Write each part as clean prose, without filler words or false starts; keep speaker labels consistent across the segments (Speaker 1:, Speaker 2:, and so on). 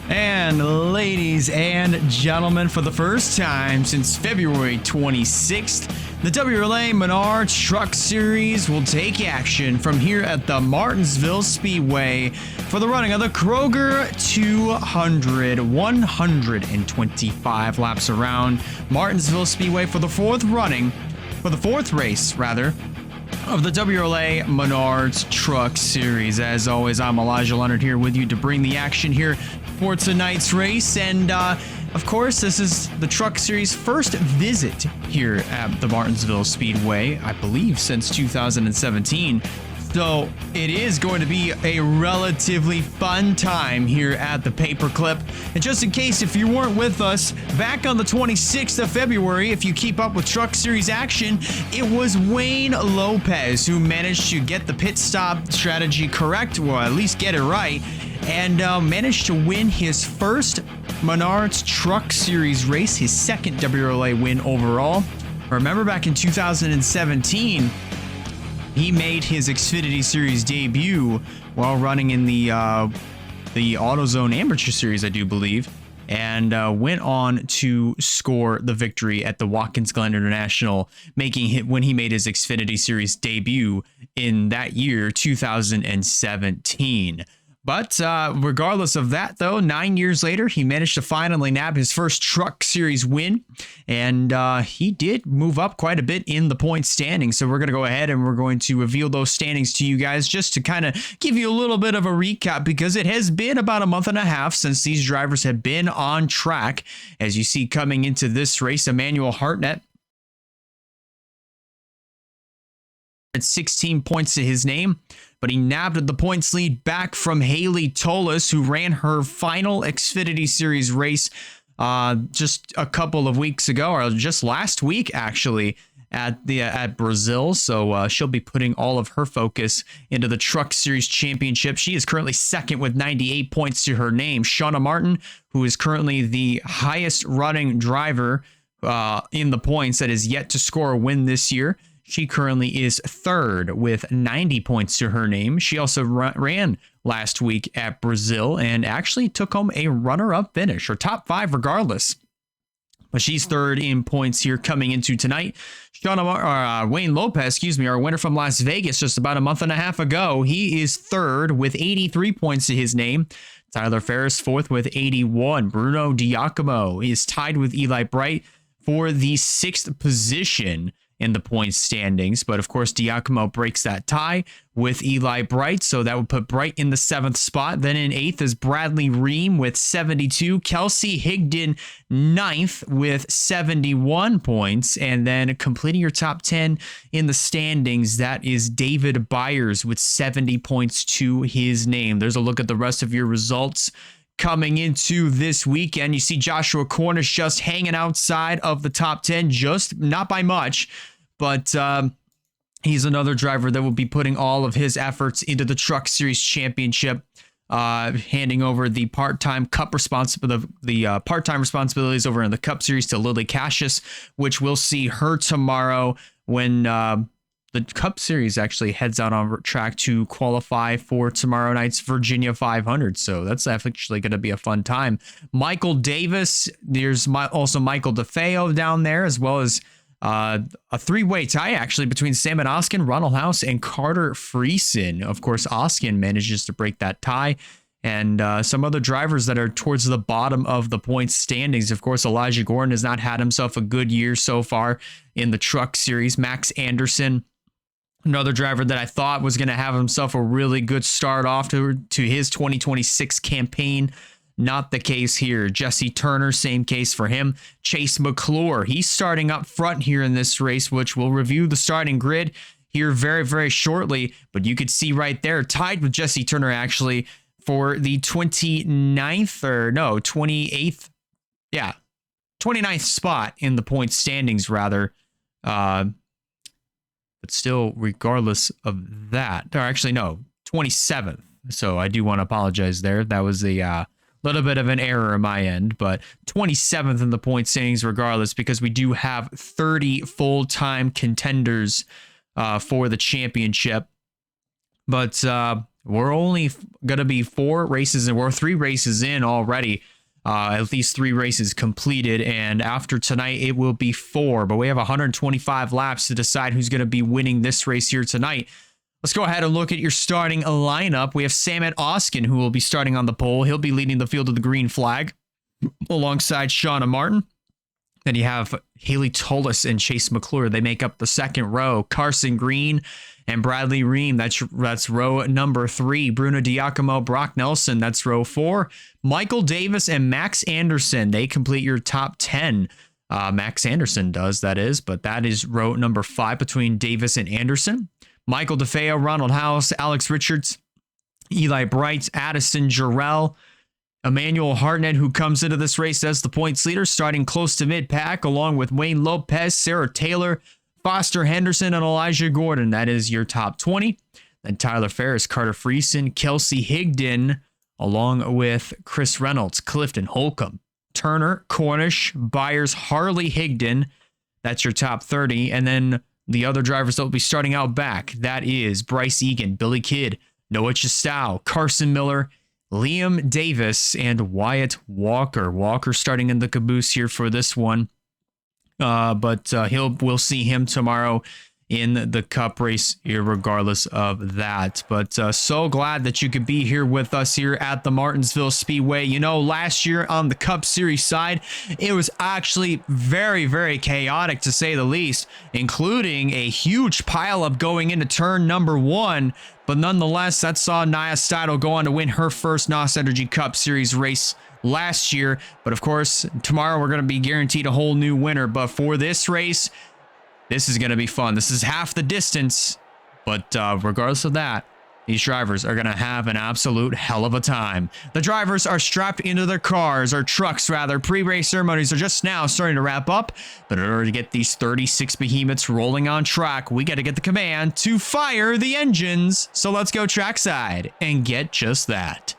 Speaker 1: And ladies and gentlemen, for the first time since February 26th, the WRLA Menard Truck Series will take action from here at the Martinsville Speedway for the running of the Kroger 200, 125 laps around Martinsville Speedway for the fourth race of the WRLA Menards Truck Series. As always, I'm Elijah Leonard here with you to bring the action here for tonight's race. And of course, this is the Truck Series' first visit here at the Martinsville Speedway, I believe, since 2017. So it is going to be a relatively fun time here at the Paperclip. And just in case if you weren't with us, back on the 26th of February, if you keep up with Truck Series action, it was Wayne Lopez who managed to get the pit stop strategy correct, or at least get it right, and managed to win his first Menards Truck Series race, his second WRLA win overall. Remember back in 2017, he made his Xfinity Series debut while running in the AutoZone Amateur Series, I do believe, and went on to score the victory at the Watkins Glen International, making it when he made his Xfinity Series debut in that year, 2017. But regardless of that, though, 9 years later, he managed to finally nab his first Truck Series win. And he did move up quite a bit in the point standings. So we're going to go ahead and we're going to reveal those standings to you guys just to kind of give you a little bit of a recap, because it has been about a month and a half since these drivers have been on track. As you see coming into this race, Emmanuel Hartnett at 16 points to his name, but he nabbed the points lead back from Haley Tolis, who ran her final Xfinity Series race just a couple of weeks ago, or just last week actually, at Brazil. So she'll be putting all of her focus into the Truck Series Championship. She is currently second with 98 points to her name. Shauna Martin, who is currently the highest running driver in the points that is yet to score a win this year. She currently is third with 90 points to her name. She also ran last week at Brazil and actually took home a runner-up finish, or top five regardless. But she's third in points here coming into tonight. Wayne Lopez, our winner from Las Vegas just about a month and a half ago, he is third with 83 points to his name. Tyler Ferris fourth with 81. Bruno Diacomo is tied with Eli Bright for the sixth position in the points standings. But of course, Diacomo breaks that tie with Eli Bright, so that would put Bright in the seventh spot. Then in eighth is Bradley Ream with 72. Kelsey Higdon ninth with 71 points. And then completing your top 10 in the standings, that is David Byers with 70 points to his name. There's a look at the rest of your results coming into this weekend. You see Joshua Cornish just hanging outside of the top 10, just not by much, but he's another driver that will be putting all of his efforts into the Truck Series Championship, handing over the part-time part-time responsibilities over in the Cup Series to Lily Cassius, which we'll see her tomorrow when the Cup Series actually heads out on track to qualify for tomorrow night's Virginia 500. So that's actually going to be a fun time. Michael Davis, there's also Michael DeFeo down there, as well as a three-way tie actually between Sam Oskin, Ronald House, and Carter Friesen. Of course, Oskin manages to break that tie. And some other drivers that are towards the bottom of the points standings. Of course, Elijah Gordon has not had himself a good year so far in the Truck Series. Max Anderson, another driver that I thought was going to have himself a really good start off to his 2026 campaign. Not the case here. Jesse Turner, same case for him. Chase McClure, he's starting up front here in this race, which we'll review the starting grid here very, very shortly. But you could see right there, tied with Jesse Turner actually for the 28th spot in the point standings rather. But still, regardless of that, or actually, no, 27th. So I do want to apologize there. That was a little bit of an error on my end, but 27th in the point standings regardless, because we do have 30 full-time contenders for the championship. But We're only going to be 4 races, and we're 3 races in already. At least 3 races completed, and after tonight it will be 4, but we have 125 laps to decide who's going to be winning this race here tonight. Let's go ahead and look at your starting lineup. We have Samet Oskin, who will be starting on the pole. He'll be leading the field of the green flag alongside Shauna Martin. Then you have Haley Tullis and Chase McClure. They make up the second row. Carson Green and Bradley Ream, that's row number 3. Bruno Diacomo, Brock Nelson, that's row 4. Michael Davis and Max Anderson, they complete your top 10. Max Anderson does, that is, but that is row number 5 between Davis and Anderson. Michael DeFeo, Ronald House, Alex Richards, Eli Bright, Addison Jarrell, Emmanuel Hartnett, who comes into this race as the points leader, starting close to mid-pack, along with Wayne Lopez, Sarah Taylor, Foster Henderson, and Elijah Gordon. That is your top 20. Then Tyler Ferris, Carter Friesen, Kelsey Higdon, along with Chris Reynolds, Clifton Holcomb, Turner, Cornish, Byers, Harley Higdon. That's your top 30. And then the other drivers that will be starting out back, that is Bryce Egan, Billy Kidd, Noah Chistow, Carson Miller, Liam Davis, and Wyatt Walker. Walker starting in the caboose here for this one. But we'll see him tomorrow in the Cup race, regardless of that. But so glad that you could be here with us here at the Martinsville Speedway. You know, last year on the Cup Series side, it was actually very, very chaotic, to say the least, including a huge pileup going into turn number 1. But nonetheless, that saw Nia Steidl go on to win her first NOS Energy Cup Series race last year. But of course, tomorrow we're going to be guaranteed a whole new winner. But for this race, this is going to be fun. This is half the distance, but regardless of that, these drivers are going to have an absolute hell of a time. The drivers are strapped into their cars, or trucks rather. Pre-race ceremonies are just now starting to wrap up, but in order to get these 36 behemoths rolling on track, we got to get the command to fire the engines. So let's go trackside and get just that.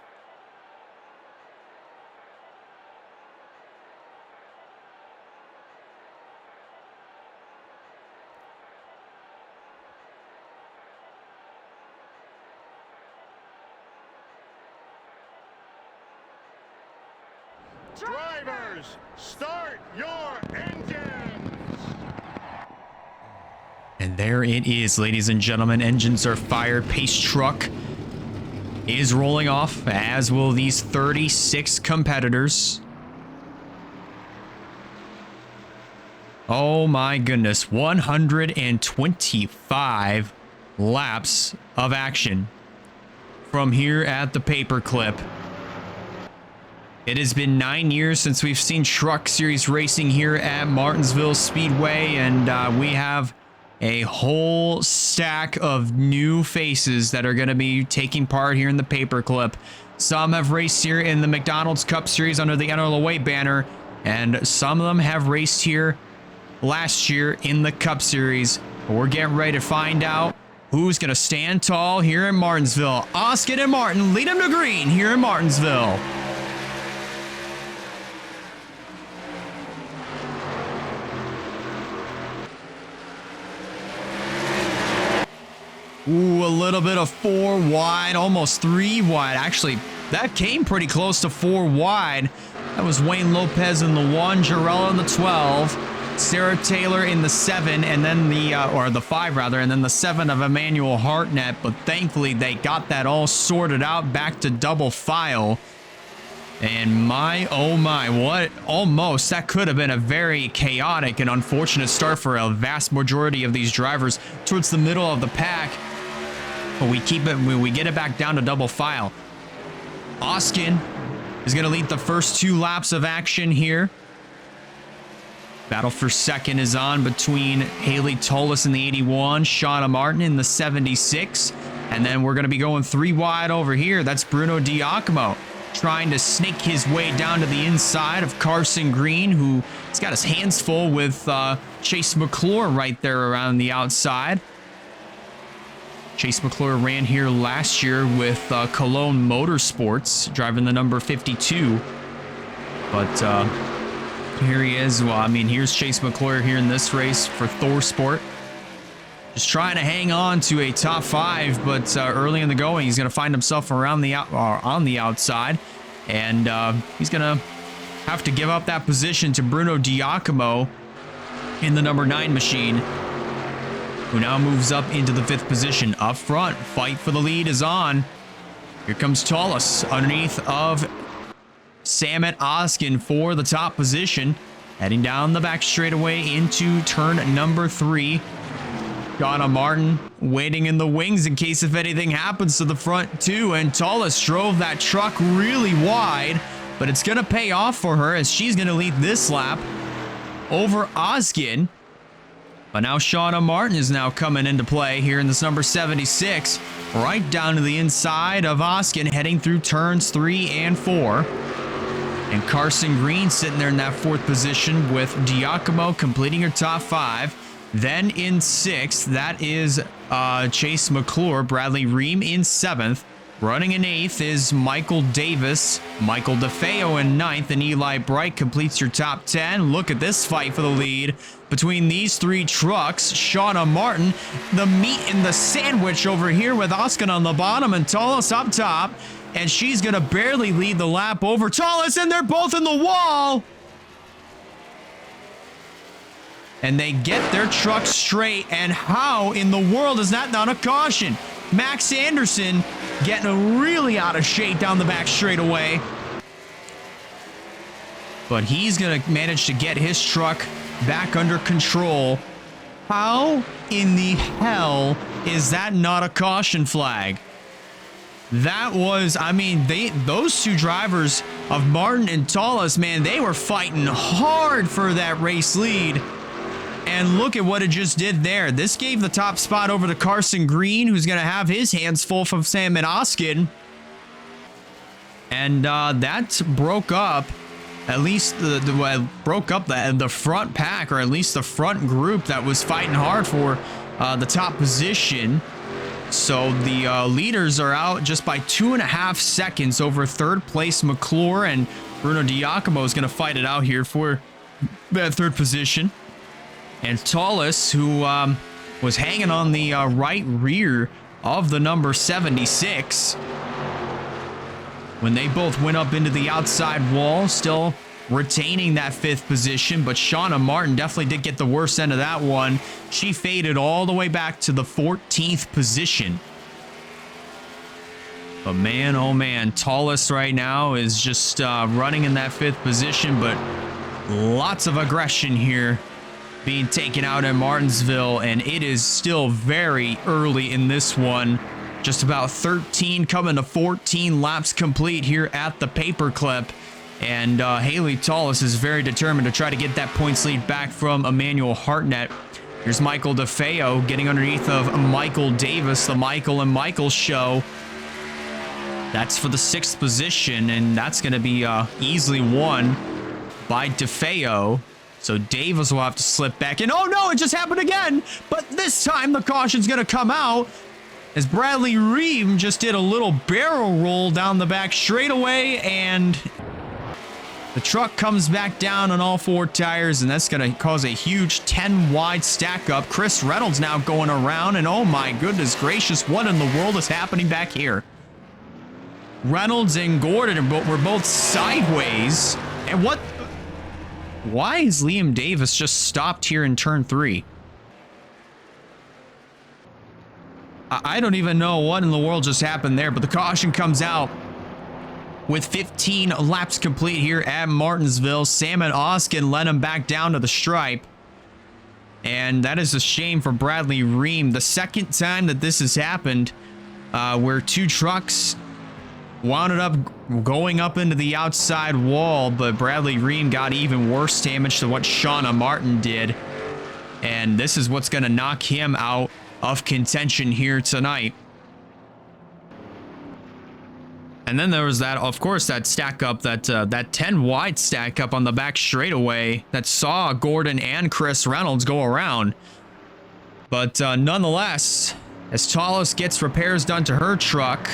Speaker 2: Drivers, start your engines!
Speaker 1: And there it is, ladies and gentlemen. Engines are fired. Pace truck is rolling off, as will these 36 competitors. Oh my goodness, 125 laps of action from here at the paperclip. It has been 9 years since we've seen Truck Series racing here at Martinsville Speedway, and we have a whole stack of new faces that are going to be taking part here in the paperclip. Some have raced here in the McDonald's Cup Series under the NRLA banner, and some of them have raced here last year in the Cup Series. But we're getting ready to find out who's going to stand tall here in Martinsville. Oskin and Martin lead them to green here in Martinsville. Ooh, a little bit of 4 wide, almost 3 wide. Actually, that came pretty close to 4 wide. That was Wayne Lopez in the 1, Jarrell in the 12, Sarah Taylor in the 7, and then the 5 rather, and then the 7 of Emmanuel Hartnett. But thankfully, they got that all sorted out back to double file. And my, oh my, what almost, that could have been a very chaotic and unfortunate start for a vast majority of these drivers towards the middle of the pack. But we get it back down to double file. Oskin is going to lead the first 2 laps of action here. Battle for second is on between Haley Tullis in the 81, Shauna Martin in the 76. And then we're going to be going 3 wide over here. That's Bruno Diacomo trying to snake his way down to the inside of Carson Green, who's got his hands full with Chase McClure right there around the outside. Chase McClure ran here last year with Cologne Motorsports, driving the number 52. But here he is. Well, I mean, here's Chase McClure here in this race for Thor Sport. Just trying to hang on to a top 5, but early in the going, he's going to find himself around the on the outside, and he's going to have to give up that position to Bruno Giacomo in the number 9 machine, who now moves up into the 5th position. Up front, fight for the lead is on. Here comes Tullis underneath of Samet Oskin for the top position, heading down the back straightaway into turn number 3. Shauna Martin waiting in the wings in case if anything happens to the front too, and Tullis drove that truck really wide, but it's going to pay off for her as she's going to lead this lap over Oskin. But now Shauna Martin is now coming into play here in this number 76, right down to the inside of Oskin, heading through turns 3 and 4. And Carson Green sitting there in that 4th position with Giacomo completing her top 5. Then in 6th, that is Chase McClure. Bradley Ream in 7th. Running in 8th is Michael Davis. Michael DeFeo in 9th, and Eli Bright completes your top 10. Look at this fight for the lead between these 3 trucks. Shauna Martin, the meat in the sandwich over here with Oskin on the bottom and Tullis up top. And she's going to barely lead the lap over Tullis, and they're both in the wall. And they get their truck straight, and how in the world is that not a caution? Max Anderson getting really out of shape down the back straightaway. But he's going to manage to get his truck back under control. How in the hell is that not a caution flag? That was, I mean, those 2 drivers of Martin and Tullis, man, they were fighting hard for that race lead. And look at what it just did there. This gave the top spot over to Carson Green, who's going to have his hands full from Sam and Oskin. And that broke up at least the front pack, or at least the front group that was fighting hard for the top position. So the leaders are out just by 2.5 seconds over 3rd place McClure, and Bruno Giacomo is going to fight it out here for that 3rd position. And Tullis, who was hanging on the right rear of the number 76. When they both went up into the outside wall, still retaining that 5th position. But Shauna Martin definitely did get the worst end of that one. She faded all the way back to the 14th position. But man, oh man, Tullis right now is just running in that 5th position. But lots of aggression here being taken out in Martinsville, and it is still very early in this one. Just about 13 coming to 14 laps complete here at the paperclip, and Haley Tullis is very determined to try to get that points lead back from Emmanuel Hartnett. Here's Michael DeFeo getting underneath of Michael Davis, the Michael and Michael show. That's for the 6th position, and that's going to be easily won by DeFeo. So Davis will have to slip back in. Oh no, it just happened again. But this time the caution's going to come out as Bradley Ream just did a little barrel roll down the back straightaway, and the truck comes back down on all 4 tires, and that's going to cause a huge 10 wide stack up. Chris Reynolds now going around, and oh my goodness gracious, what in the world is happening back here? Reynolds and Gordon were both sideways, and what? Why is Liam Davis just stopped here in turn 3? I don't even know what in the world just happened there, but the caution comes out with 15 laps complete here at Martinsville. Sam and Oskin led him back down to the stripe. And that is a shame for Bradley Ream. The second time that this has happened, where 2 trucks wound up going up into the outside wall, but Bradley Ream got even worse damage to what Shauna Martin did. And this is what's going to knock him out of contention here tonight. And then there was that, of course, that stack up, that 10 wide stack up on the back straightaway that saw Gordon and Chris Reynolds go around. But nonetheless, as Tullis gets repairs done to her truck,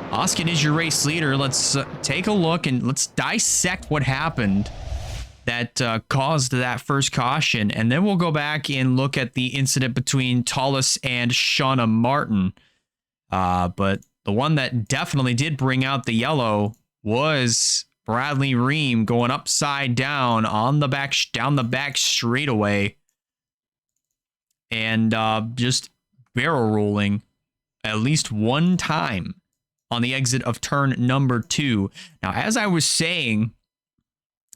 Speaker 1: Oskin is your race leader. Let's take a look and let's dissect what happened that caused that first caution. And then we'll go back and look at the incident between Tullis and Shauna Martin. But the one that definitely did bring out the yellow was Bradley Ream going upside down on the back, down the back straightaway, and just barrel rolling at least one time on the exit of turn number 2. Now, as I was saying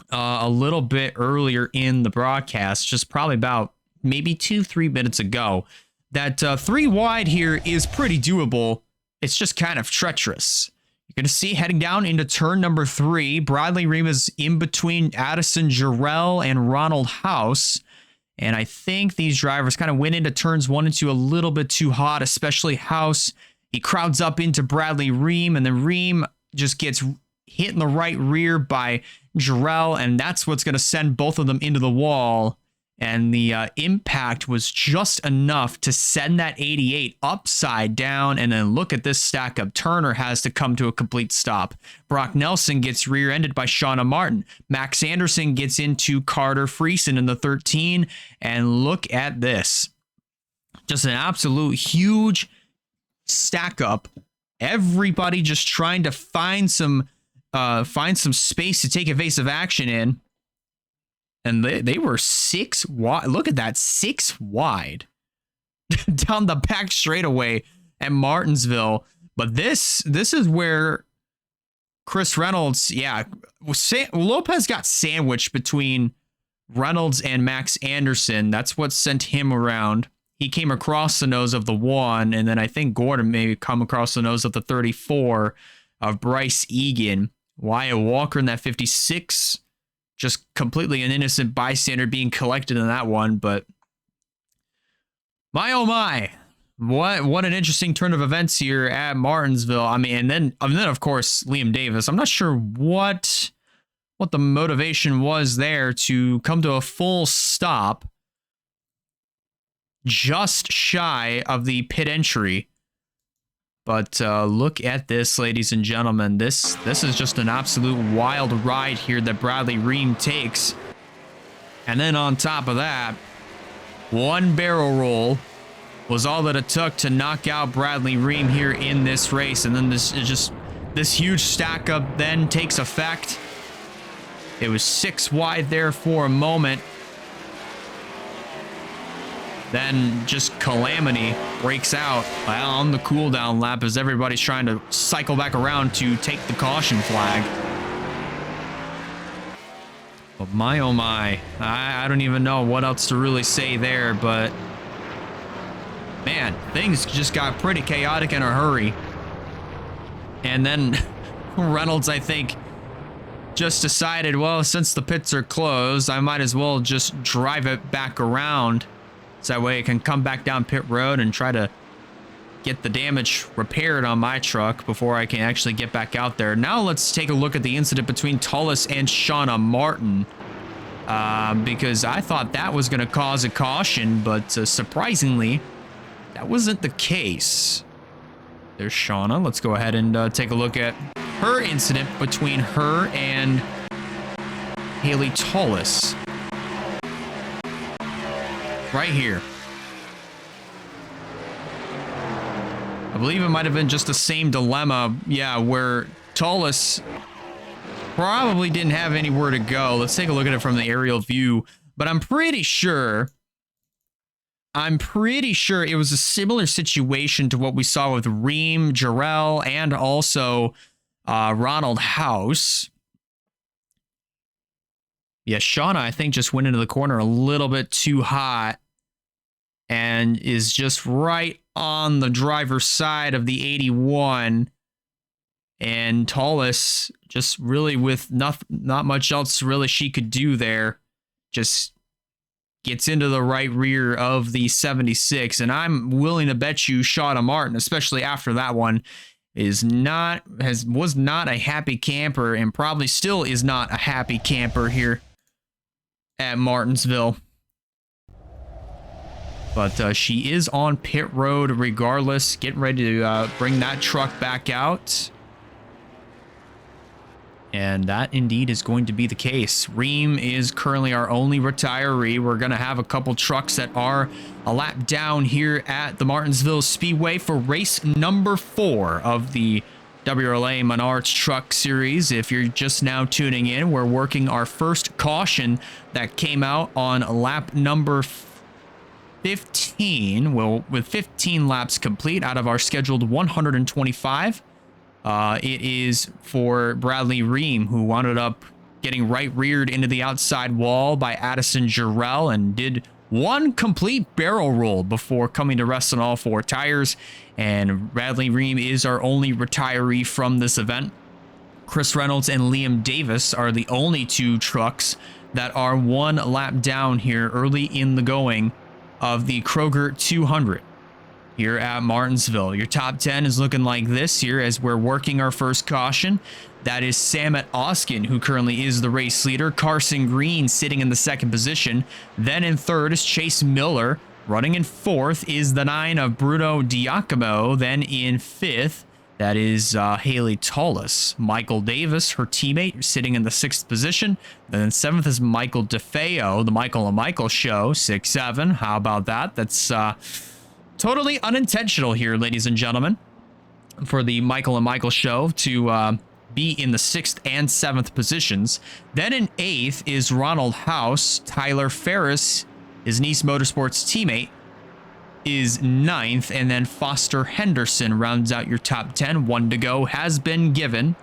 Speaker 1: a little bit earlier in the broadcast, just probably about maybe 2-3 minutes ago, that 3 wide here is pretty doable. It's just kind of treacherous. You're going to see heading down into turn number 3, Bradley Ream is in between Addison Jarrell and Ronald House. And I think these drivers kind of went into turns 1 and 2 a little bit too hot, especially House. He crowds up into Bradley Ream, and then Ream just gets hit in the right rear by Jarrell, and that's what's going to send both of them into the wall. And the impact was just enough to send that 88 upside down. And then look at this stack up. Turner has to come to a complete stop. Brock Nelson gets rear-ended by Shauna Martin. Max Anderson gets into Carter Friesen in the 13. And look at this. Just an absolute huge stack up. Everybody just trying to find some space to take evasive action in. And they were 6 wide. Look at that, 6 wide down the back straightaway at Martinsville. But this is where Chris Reynolds, Lopez got sandwiched between Reynolds and Max Anderson. That's what sent him around. He came across the nose of the 1, and then I think Gordon maybe come across the nose of the 34 of Bryce Egan. Wyatt Walker in that 56. Just completely an innocent bystander being collected in that one, but my oh my, what an interesting turn of events here at Martinsville. I mean, and then of course Liam Davis. I'm not sure what the motivation was there to come to a full stop just shy of the pit entry. But look at this, ladies and gentlemen. This is just an absolute wild ride here that Bradley Ream takes. And then on top of that, one barrel roll was all that it took to knock out Bradley Ream here in this race. And then this huge stack up then takes effect. It was 6 wide there for a moment. Then just calamity breaks out on the cooldown lap as everybody's trying to cycle back around to take the caution flag. But my oh my, I don't even know what else to really say there, but man, things just got pretty chaotic in a hurry. And then Reynolds, I think, just decided, well, since the pits are closed, I might as well just drive it back around. So that way I can come back down pit road and try to get the damage repaired on my truck before I can actually get back out there. Now let's take a look at the incident between Tullis and Shauna Martin. Because I thought that was going to cause a caution, but surprisingly, that wasn't the case. There's Shauna. Let's go ahead and take a look at her incident between her and Haley Tullis. Right here. I believe it might have been just the same dilemma, where Tullis probably didn't have anywhere to go. Let's take a look at it from the aerial view, but I'm pretty sure it was a similar situation to what we saw with Ream, Jarrell, and also Ronald House. Yeah, Shauna, I think, just went into the corner a little bit too hot and is just right on the driver's side of the 81. And Tullis, just really with not much else really she could do there, just gets into the right rear of the 76. And I'm willing to bet you Shauna Martin, especially after that one, was not a happy camper, and probably still is not a happy camper here at Martinsville. But she is on pit road regardless, getting ready to bring that truck back out. And that indeed is going to be the case. Ream is currently our only retiree. We're going to have a couple trucks that are a lap down here at the Martinsville Speedway for race number 4 of the WRLA Menards Truck Series. If you're just now tuning in, we're working our first caution that came out on lap number 15. Well, with 15 laps complete out of our scheduled 125. It is for Bradley Ream, who wound up getting right reared into the outside wall by Addison Jarrell and did one complete barrel roll before coming to rest on all 4 tires. And Bradley Ream is our only retiree from this event. Chris Reynolds and Liam Davis are the only 2 trucks that are 1 lap down here early in the going of the Kroger 200. Here at Martinsville. Your top 10 is looking like this here as we're working our first caution. That is Samet Oskin, who currently is the race leader. Carson Green sitting in the 2nd position. Then in 3rd is Chase Miller. Running in 4th is the 9 of Bruno Diacomo. Then in 5th, that is Haley Tullis. Michael Davis, her teammate, sitting in the 6th position. Then in 7th is Michael DeFeo, the Michael and Michael show, 6-7. How about that? That's totally unintentional here, ladies and gentlemen, for the Michael and Michael show to be in the 6th and 7th positions. Then in 8th is Ronald House. Tyler Ferris, his Nice Motorsports teammate, is 9th. And then Foster Henderson rounds out your top 10. 1 to go has been given.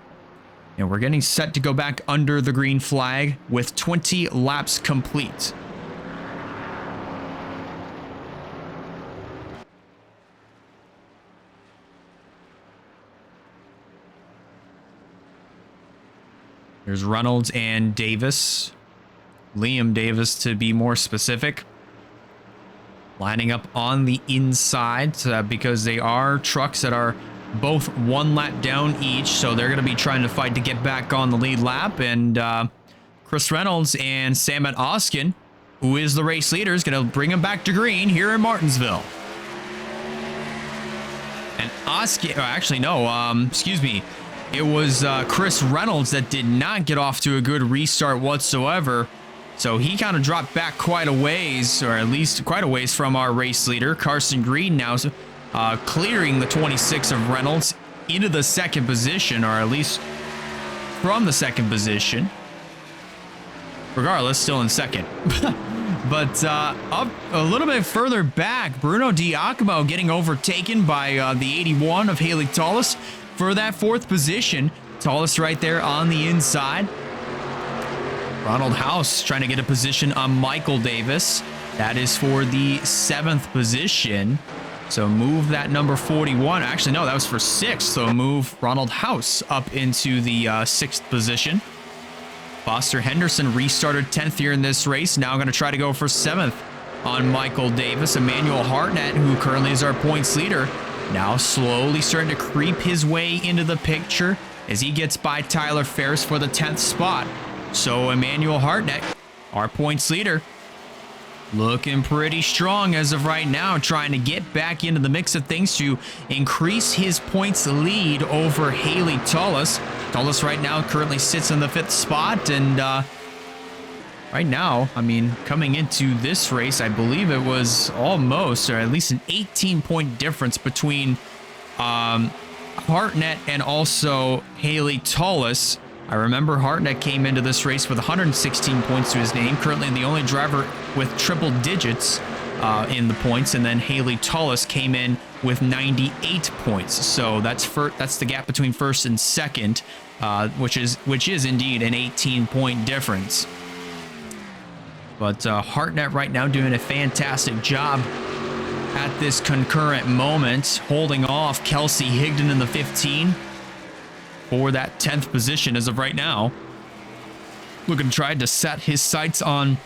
Speaker 1: And we're getting set to go back under the green flag with 20 laps complete. There's Reynolds and Davis. Liam Davis, to be more specific. Lining up on the inside because they are trucks that are both 1 lap down each. So they're going to be trying to fight to get back on the lead lap. And Chris Reynolds and Samet Oskin, who is the race leader, is going to bring him back to green here in Martinsville. And Oskin, actually, no, excuse me. It was Chris Reynolds that did not get off to a good restart whatsoever. So he kind of dropped back quite a ways, or at least quite a ways from our race leader. Carson Green now clearing the 26 of Reynolds into the 2nd position, or at least from the 2nd position. Regardless, still in 2nd. But up a little bit further back, Bruno Diacomo getting overtaken by the 81 of Haley Tullis for that 4th position. Tullis right there on the inside. Ronald House trying to get a position on Michael Davis. That is for the 7th position. So move that number 41. Actually, no, that was for 6th. So move Ronald House up into the 6th position. Foster Henderson restarted 10th here in this race. Now going to try to go for 7th on Michael Davis. Emmanuel Hartnett, who currently is our points leader, now slowly starting to creep his way into the picture as he gets by Tyler Ferris for the 10th spot. So Emmanuel Hartnett, our points leader, looking pretty strong as of right now, trying to get back into the mix of things to increase his points lead over Haley Tullis. Tullis right now currently sits in the 5th spot, and right now, I mean, coming into this race, I believe it was almost, or at least an 18-point difference between Hartnett and also Haley Tullis. I remember Hartnett came into this race with 116 points to his name, currently the only driver with triple digits in the points, and then Haley Tullis came in with 98 points. So that's the gap between 1st and 2nd, which is indeed an 18-point difference. But Hartnett right now doing a fantastic job at this concurrent moment, holding off Kelsey Higdon in the 15 for that 10th position as of right now. Looking to try to set his sights on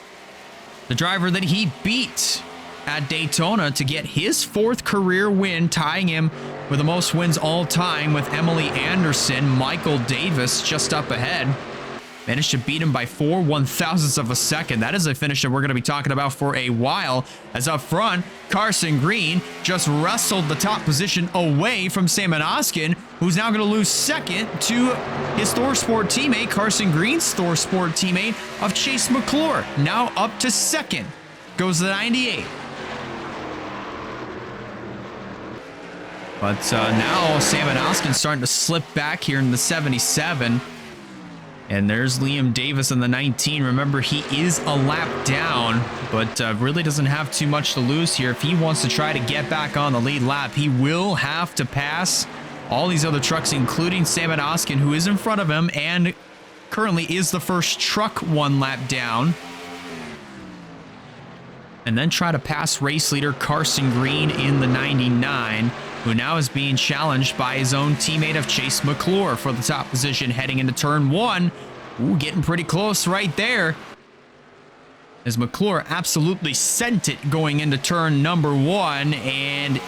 Speaker 1: the driver that he beat at Daytona to get his 4th career win, tying him with the most wins all time with Emily Anderson. Michael Davis just up ahead. Managed to beat him by 4 1/1000ths of a second. That is a finish that we're going to be talking about for a while, as up front, Carson Green just wrestled the top position away from Samet Oskin, who's now going to lose second to his Thor Sport teammate, Carson Green's Thor Sport teammate of Chase McClure. Now up to second goes the 98. But now Sam Oskin's starting to slip back here in the 77. And there's Liam Davis in the 19. Remember, he is a lap down, but really doesn't have too much to lose here. If he wants to try to get back on the lead lap, he will have to pass all these other trucks, including Sam Oskin, who is in front of him and currently is the first truck one lap down. And then try to pass race leader Carson Green in the 99, who now is being challenged by his own teammate of Chase McClure for the top position heading into turn one. Ooh, getting pretty close right there, as McClure absolutely sent it going into turn number one and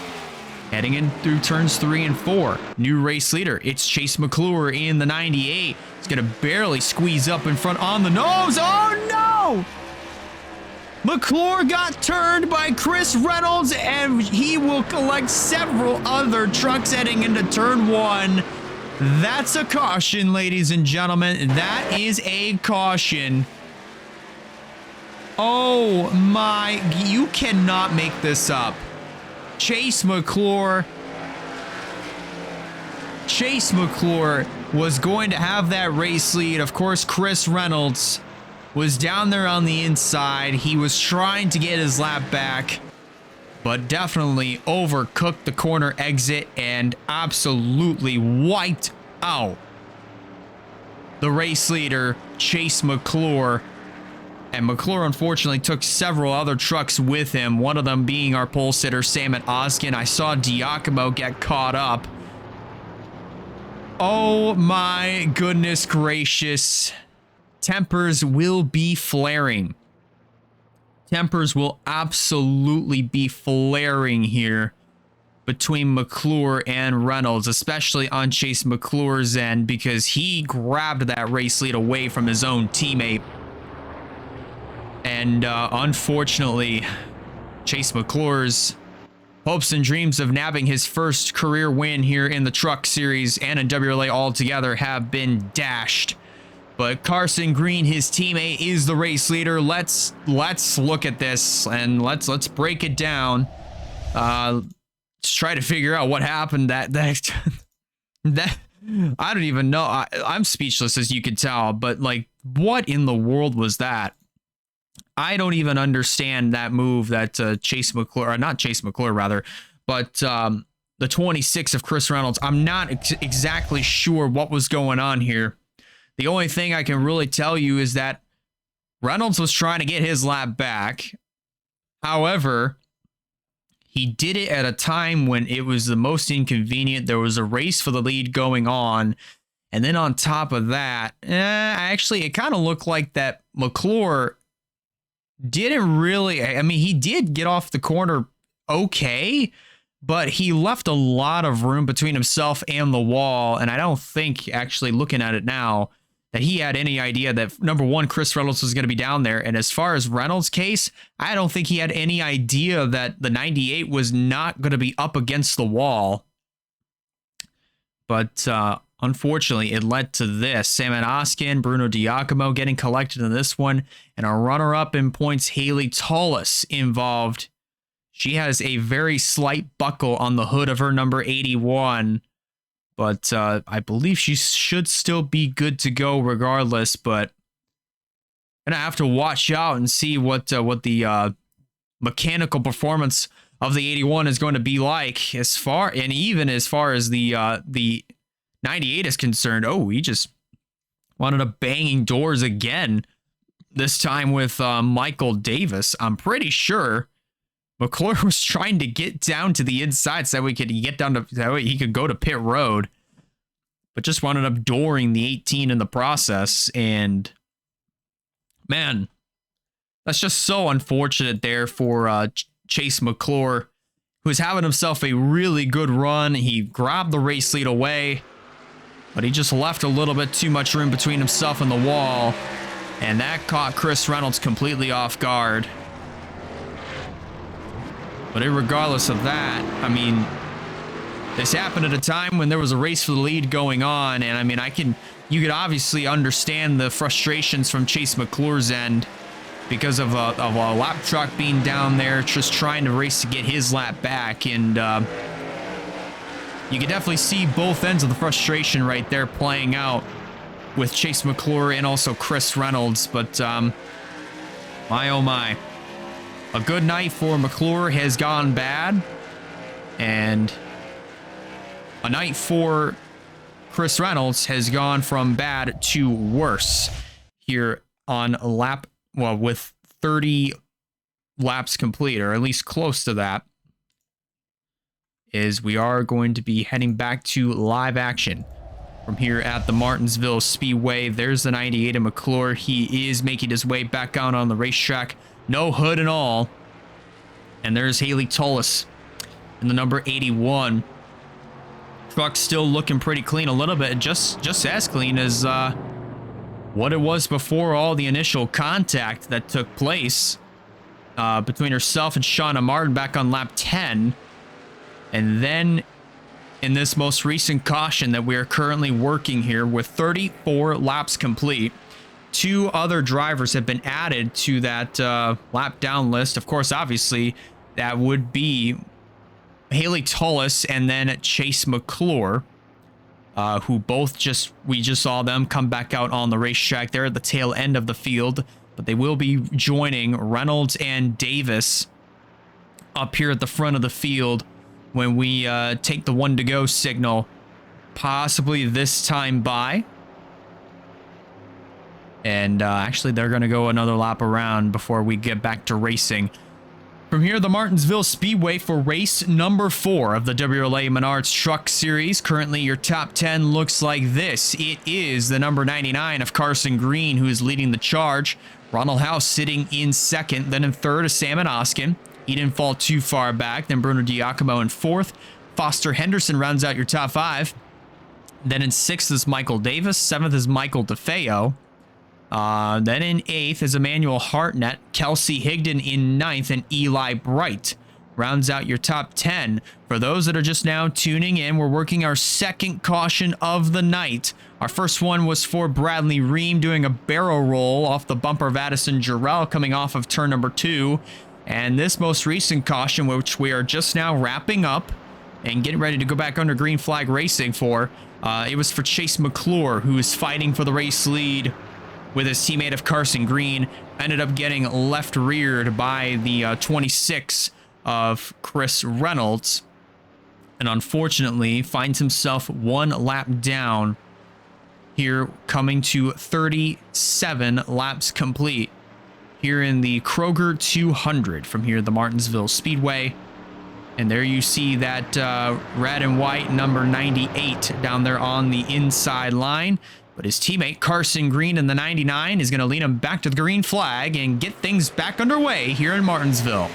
Speaker 1: heading in through turns 3 and 4. New race leader, it's Chase McClure in the 98. He's gonna barely squeeze up in front on the nose. Oh no! McClure got turned by Chris Reynolds, and he will collect several other trucks heading into turn one. That's a caution, ladies and gentlemen. That is a caution. Oh my, you cannot make this up. Chase McClure was going to have that race lead. Of course, Chris Reynolds was down there on the inside. He was trying to get his lap back, but definitely overcooked the corner exit and absolutely wiped out the race leader, Chase McClure. And McClure unfortunately took several other trucks with him, one of them being our pole sitter, Sam Oskin. I saw Giacomo get caught up. Oh my goodness gracious. Tempers will be flaring. Tempers will absolutely be flaring here between McClure and Reynolds, especially on Chase McClure's end, because he grabbed that race lead away from his own teammate. And unfortunately, Chase McClure's hopes and dreams of nabbing his first career win here in the Truck Series and in WRLA altogether have been dashed. But Carson Green, his teammate, is the race leader. Let's look at this and let's break it down. Let's try to figure out what happened. That I don't even know. I'm speechless, as you can tell. But like, what in the world was that? I don't even understand that move that Chase McClure, or not Chase McClure rather, but the 26 of Chris Reynolds. I'm not exactly sure what was going on here. The only thing I can really tell you is that Reynolds was trying to get his lap back. However, he did it at a time when it was the most inconvenient. There was a race for the lead going on. And then on top of that, actually, it kind of looked like that McClure didn't really, I mean, he did get off the corner okay, but he left a lot of room between himself and the wall. And I don't think, actually looking at it now, that he had any idea that, number one, Chris Reynolds was going to be down there. And as far as Reynolds' case, I don't think he had any idea that the 98 was not going to be up against the wall. But unfortunately, it led to this. Sam Oskin, Bruno Giacomo getting collected in this one, and a runner-up in points, Haley Tullis, involved. She has a very slight buckle on the hood of her number 81. But I believe she should still be good to go regardless. But I'm going to have to watch out and see what the mechanical performance of the 81 is going to be like, as far as the 98 is concerned. Oh, he just wound up banging doors again, this time with Michael Davis. I'm pretty sure McClure was trying to get down to the inside so that he could go to pit road, but just wound up dooring the 18 in the process. And man, that's just so unfortunate there for Chase McClure, who's having himself a really good run. He grabbed the race lead away, but he just left a little bit too much room between himself and the wall, and that caught Chris Reynolds completely off guard. But regardless of that, I mean, This happened at a time when there was a race for the lead going on, and I mean, you could obviously understand the frustrations from Chase McClure's end because of a lap truck being down there, just trying to race to get his lap back, and you can definitely see both ends of the frustration right there playing out with Chase McClure and also Chris Reynolds, but my oh my. A good night for McClure has gone bad, and a night for Chris Reynolds has gone from bad to worse here on with 30 laps complete, or at least close to that, is we are going to be heading back to live action from here at the Martinsville Speedway. There's the 98 of McClure. He is making his way back out on the racetrack. No hood and all. And there's Haley Tullis in the number 81. Truck still looking pretty clean, a little bit, just as clean as what it was before all the initial contact that took place between herself and Shauna Martin back on lap 10. And then in this most recent caution that we are currently working here with 34 laps complete, 2 other drivers have been added to that lap down list. Of course, obviously, that would be Haley Tullis and then Chase McClure, who we just saw them come back out on the racetrack there at the tail end of the field, but they will be joining Reynolds and Davis up here at the front of the field when we take the 1 to go signal, possibly this time by. And actually, they're going to go another lap around before we get back to racing. From here, the Martinsville Speedway for race number 4 of the WRLA Menards Truck Series. Currently, your top 10 looks like this. It is the number 99 of Carson Green, who is leading the charge. Ronald House sitting in second. Then in third is Salmon Oskin. He didn't fall too far back. Then Bruno Giacomo in fourth. Foster Henderson rounds out your top 5. Then in sixth is Michael Davis. Seventh is Michael DeFeo. Then in 8th is Emmanuel Hartnett, Kelsey Higdon in 9th, and Eli Bright rounds out your top 10. For those that are just now tuning in, we're working our second caution of the night. Our first one was for Bradley Ream doing a barrel roll off the bumper of Addison Jarrell coming off of turn number 2. And this most recent caution, which we are just now wrapping up and getting ready to go back under green flag racing for, it was for Chase McClure, who is fighting for the race lead with his teammate of Carson Green. Ended up getting left reared by the 26 of Chris Reynolds, and unfortunately finds himself 1 lap down here, coming to 37 laps complete here in the Kroger 200 from here at the Martinsville Speedway. And there you see that red and white number 98 down there on the inside line. But his teammate Carson Green in the 99 is going to lead him back to the green flag and get things back underway here in Martinsville.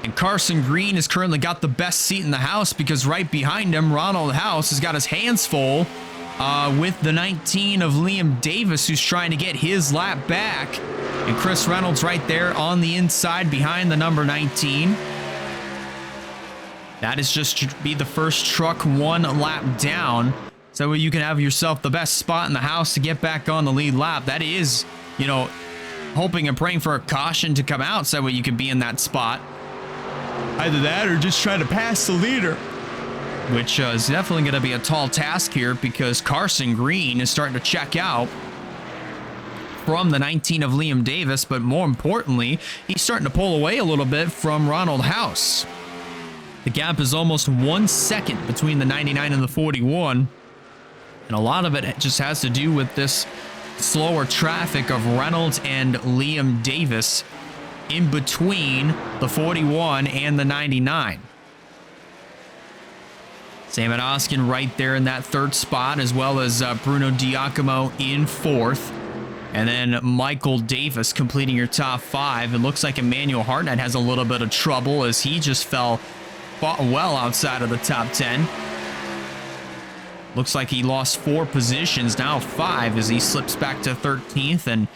Speaker 1: And Carson Green has currently got the best seat in the house, because right behind him, Ronald House has got his hands full with the 19 of Liam Davis, who's trying to get his lap back. And Chris Reynolds right there on the inside behind the number 19. That is just to be the first truck 1 lap down. So you can have yourself the best spot in the house to get back on the lead lap. That is, hoping and praying for a caution to come out so you can be in that spot. Either that or just try to pass the leader, which is definitely going to be a tall task here, because Carson Green is starting to check out from the 19 of Liam Davis. But more importantly, he's starting to pull away a little bit from Ronald House. The gap is almost 1 second between the 99 and the 41. And a lot of it just has to do with this slower traffic of Reynolds and Liam Davis in between the 41 and the 99. Salmon Oskin right there in that 3rd spot, as well as Bruno Giacomo in 4th. And then Michael Davis completing your top 5. It looks like Emmanuel Hartnett has a little bit of trouble, as he just fell well outside of the top 10. Looks like he lost 4 positions, now 5, as he slips back to 13th. And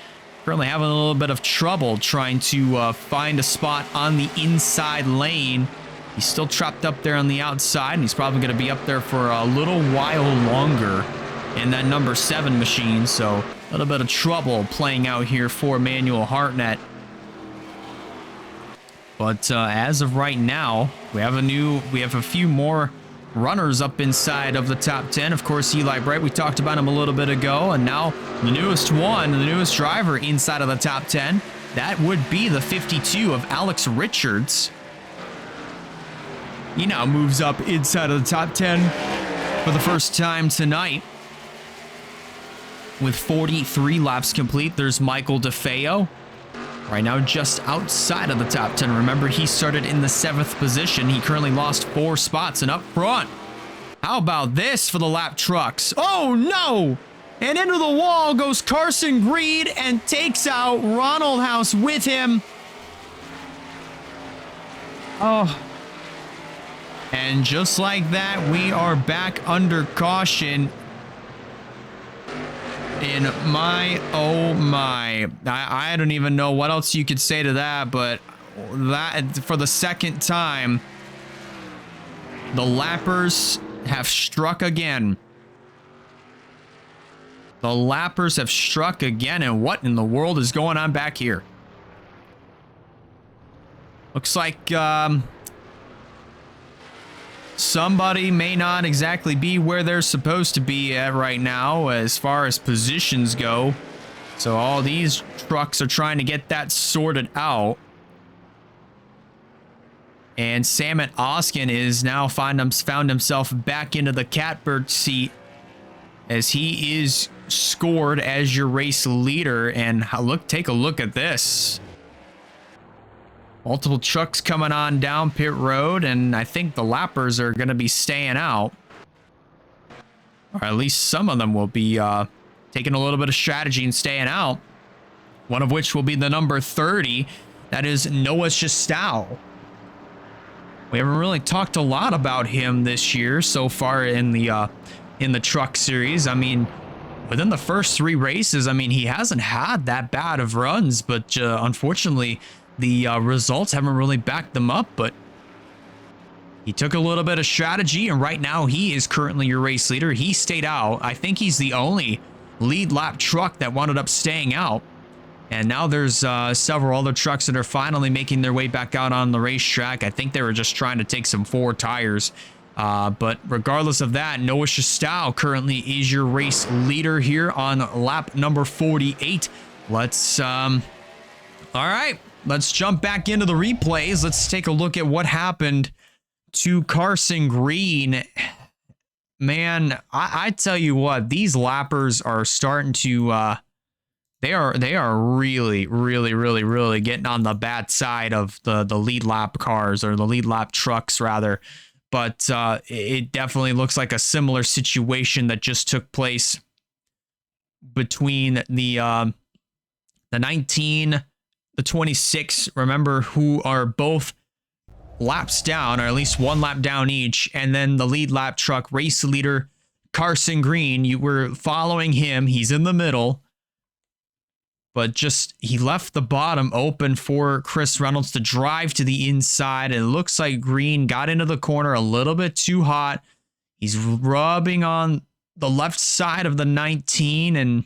Speaker 1: currently having a little bit of trouble trying to find a spot on the inside lane. He's still trapped up there on the outside, and he's probably going to be up there for a little while longer in that number 7 machine. So a little bit of trouble playing out here for Manuel Hartnett. But as of right now, we have a few more runners up inside of the top 10. Of course, Eli Bright, we talked about him a little bit ago, and now the newest driver inside of the top 10. That would be the 52 of Alex Richards. He now moves up inside of the top 10 for the first time tonight. With 43 laps complete, there's Michael DeFeo. Right now, just outside of the top 10. Remember, he started in the 7th position. He currently lost 4 spots and up front. How about this for the lap trucks? Oh, no! And into the wall goes Carson Green and takes out Ronald House with him. Oh. And just like that, we are back under caution. In my, oh my, I don't even know what else you could say to that, but that for the second time, the lappers have struck again. The lappers have struck again, and what in the world is going on back here? Looks like somebody may not exactly be where they're supposed to be at right now as far as positions go. So all these trucks are trying to get that sorted out. And Samet Oskin is now found himself back into the catbird seat as he is scored as your race leader. And take a look at this. Multiple trucks coming on down pit road, and I think the lappers are going to be staying out. Or at least some of them will be taking a little bit of strategy and staying out. One of which will be the number 30. That is Noah Shistau. We haven't really talked a lot about him this year so far in the truck series. I mean, within the first 3 races, I mean, he hasn't had that bad of runs, but unfortunately, the results haven't really backed them up. But he took a little bit of strategy, and right now he is currently your race leader. He stayed out. I think he's the only lead lap truck that wound up staying out. And now there's several other trucks that are finally making their way back out on the racetrack. I think they were just trying to take some 4 tires. But regardless of that, Noah Shistau currently is your race leader here on lap number 48. All right, let's jump back into the replays. Let's take a look at what happened to Carson Green. Man, I tell you what, these lappers are starting to... They are really getting on the bad side of the lead lap cars, or the lead lap trucks rather. But it definitely looks like a similar situation that just took place between the 19, the 26, remember, who are both laps down, or at least 1 lap down each, and then the lead lap truck race leader Carson Green. You were following him. He's in the middle. But just, he left the bottom open for Chris Reynolds to drive to the inside. And it looks like Green got into the corner a little bit too hot. He's rubbing on the left side of the 19.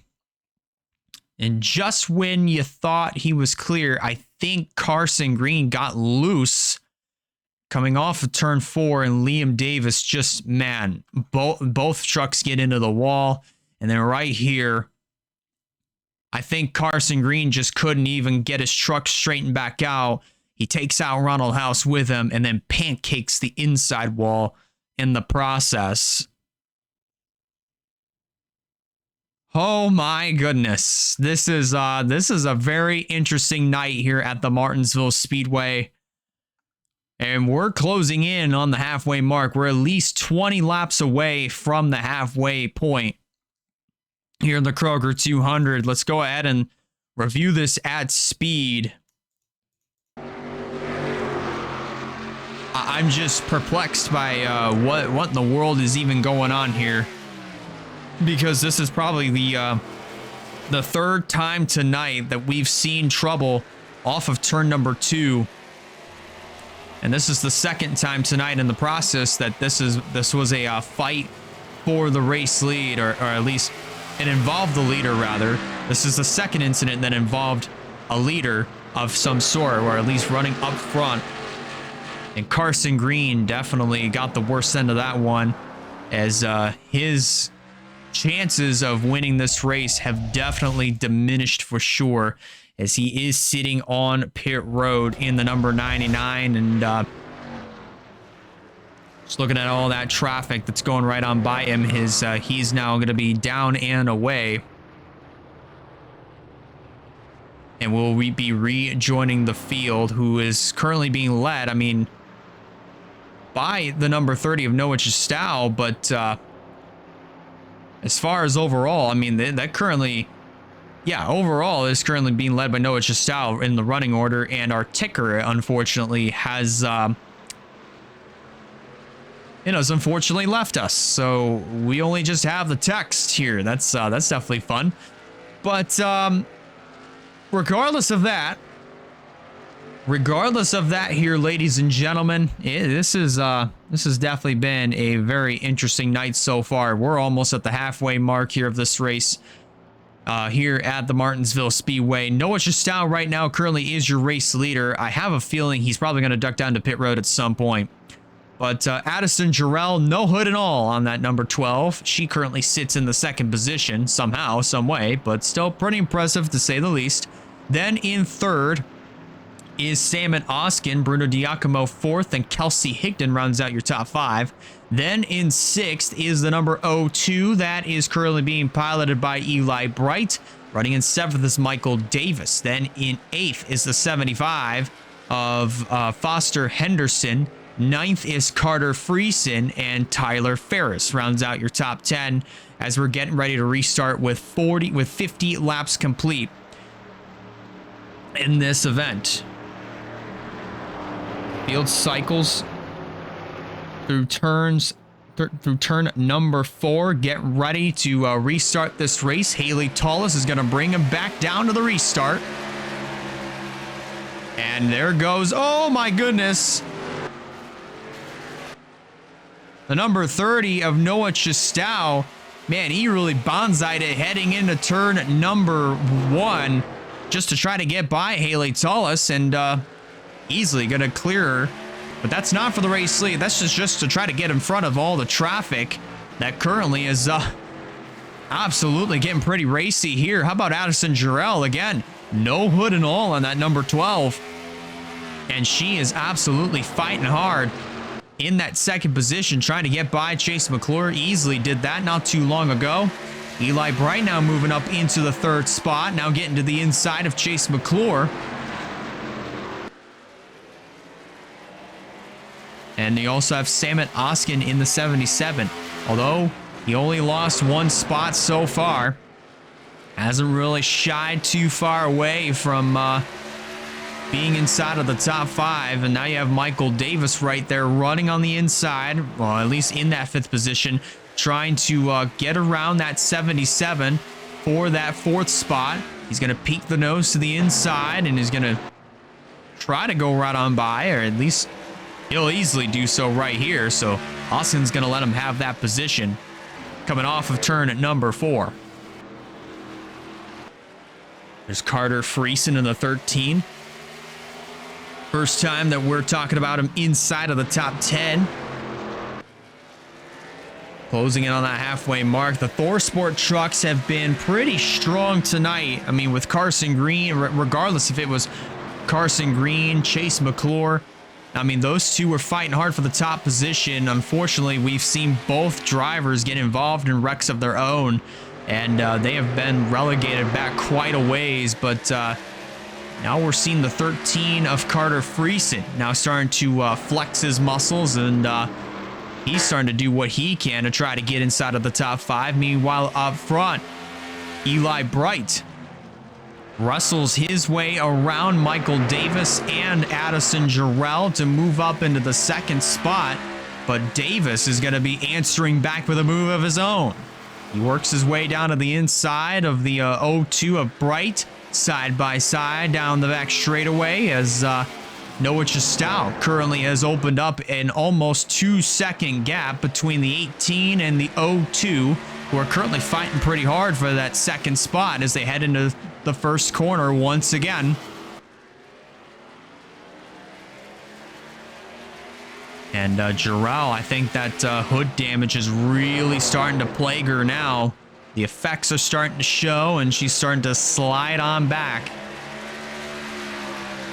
Speaker 1: And just when you thought he was clear, I think Carson Green got loose coming off of turn 4. And Liam Davis just, man, both trucks get into the wall. And then right here, I think Carson Green just couldn't even get his truck straightened back out. He takes out Ronald House with him and then pancakes the inside wall in the process. Oh my goodness. This is a very interesting night here at the Martinsville Speedway. And we're closing in on the halfway mark. We're at least 20 laps away from the halfway point here in the Kroger 200. Let's go ahead and review this at speed. I'm just perplexed by what in the world is even going on here, because this is probably the the third time tonight that we've seen trouble off of turn number 2. And this is the second time tonight in the process that this was a fight for the race lead, or at least it involved the leader, rather. This is the second incident that involved a leader of some sort, or at least running up front. And Carson Green definitely got the worst end of that one, as his chances of winning this race have definitely diminished for sure, as he is sitting on pit road in the number 99. And just looking at all that traffic that's going right on by him, he's now going to be down and away. And will we be rejoining the field, who is currently being led, I mean, by the number 30 of Noah Chistow, but as far as overall, I mean, that currently, yeah, overall is currently being led by Noah Chistow in the running order, and our ticker, unfortunately, has unfortunately left us. So we only just have the text here. That's definitely fun. But regardless of that here, ladies and gentlemen, this has definitely been a very interesting night so far. We're almost at the halfway mark here of this race here at the Martinsville Speedway. Noah Chistow right now currently is your race leader. I have a feeling he's probably going to duck down to pit road at some point. But Addison Jarrell, no hood at all on that number 12. She currently sits in the second position somehow, some way, but still pretty impressive to say the least. Then in third is Salmon Oskin, Bruno Diacomo fourth, and Kelsey Higdon rounds out your top 5. Then in sixth is the number 02. That is currently being piloted by Eli Bright. Running in seventh is Michael Davis. Then in eighth is the 75 of Foster Henderson. Ninth is Carter Friesen, and Tyler Ferris rounds out your top 10 as we're getting ready to restart with 50 laps complete in this event. Field cycles through turn number 4. Get ready to restart this race. Haley Tullis is going to bring him back down to the restart. And there goes, oh my goodness, the number 30 of Noah Chistow. Man, he really bonsai'd it heading into turn number 1 just to try to get by Haley Tullis, and easily gonna clear her. But that's not for the race lead. That's just to try to get in front of all the traffic that currently is absolutely getting pretty racy here. How about Addison Jarrell again? No hood and all on that number 12. And she is absolutely fighting hard in that second position, trying to get by Chase McClure. Easily did that not too long ago. Eli Bright now moving up into the third spot, now getting to the inside of Chase McClure. And you also have Salmon Oskin in the 77. Although he only lost 1 spot so far, hasn't really shied too far away from being inside of the top 5. And now you have Michael Davis right there running on the inside, well, at least in that 5th position, trying to get around that 77 for that 4th spot. He's going to peek the nose to the inside and is going to try to go right on by, or at least he'll easily do so right here. So Austin's going to let him have that position coming off of turn at number 4. There's Carter Friesen in the 13. First time that we're talking about him inside of the top 10. Closing in on that halfway mark. The ThorSport trucks have been pretty strong tonight. I mean, with Carson Green, regardless if it was Carson Green, Chase McClure, I mean, those two were fighting hard for the top position. Unfortunately, we've seen both drivers get involved in wrecks of their own, and they have been relegated back quite a ways. But now we're seeing the 13 of Carter Friesen now starting to flex his muscles, and he's starting to do what he can to try to get inside of the top 5. Meanwhile, up front, Eli Bright wrestles his way around Michael Davis and Addison Jarrell to move up into the 2nd spot, but Davis is going to be answering back with a move of his own. He works his way down to the inside of the 0-2 of Bright, side by side down the back straightaway as Noah Chostow currently has opened up an almost 2-second gap between the 18 and the 0-2, who are currently fighting pretty hard for that second spot as they head into the first corner once again. And WRLA, I think that hood damage is really starting to plague her now. The effects are starting to show, and she's starting to slide on back.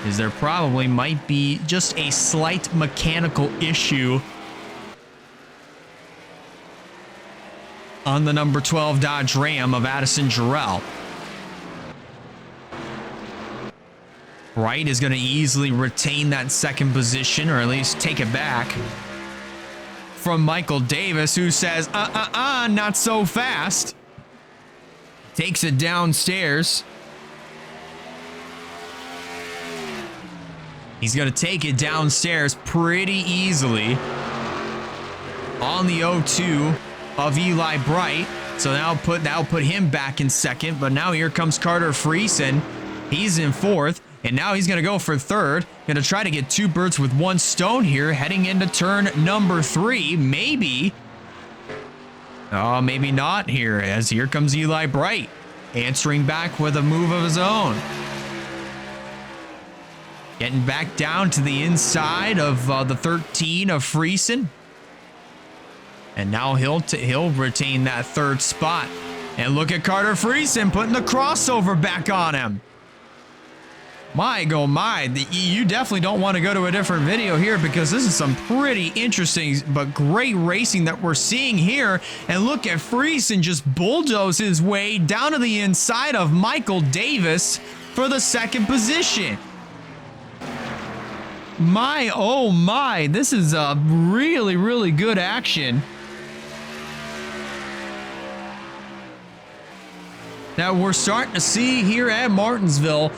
Speaker 1: As there probably might be just a slight mechanical issue on the number 12 Dodge Ram of Addison Jarrell. Bright is going to easily retain that second position, or at least take it back from Michael Davis, who says, not so fast. Takes it downstairs. He's going to take it downstairs pretty easily on the 0-2 of Eli Bright. So that'll put him back in second. But now here comes Carter Friesen. He's in fourth. And now he's going to go for third. Going to try to get two birds with one stone here, heading into turn number 3. Maybe. Oh, maybe not here, as here comes Eli Bright, answering back with a move of his own. Getting back down to the inside of the 13 of Friesen. And now he'll retain that third spot. And look at Carter Friesen putting the crossover back on him. My, oh my, you definitely don't want to go to a different video here, because this is some pretty interesting but great racing that we're seeing here. And look at Friesen just bulldoze his way down to the inside of Michael Davis for the second position. My, oh my, this is a really, really good action. Now we're starting to see here at Martinsville,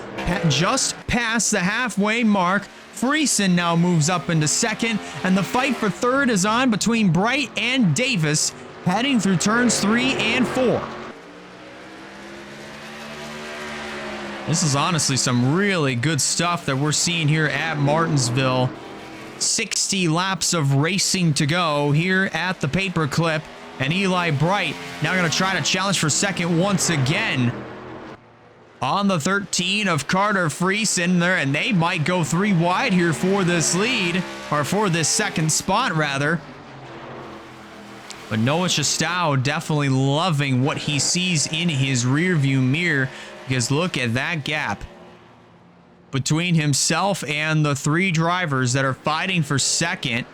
Speaker 1: just past the halfway mark, Friesen now moves up into second, and the fight for third is on between Bright and Davis, heading through turns 3 and 4. This is honestly some really good stuff that we're seeing here at Martinsville. 60 laps of racing to go here at the Paperclip. And Eli Bright now going to try to challenge for second once again on the 13 of Carter Friesen there, and they might go 3 wide here for this lead, or for this second spot rather. But Noah Chostow definitely loving what he sees in his rearview mirror, because look at that gap between himself and the 3 drivers that are fighting for second.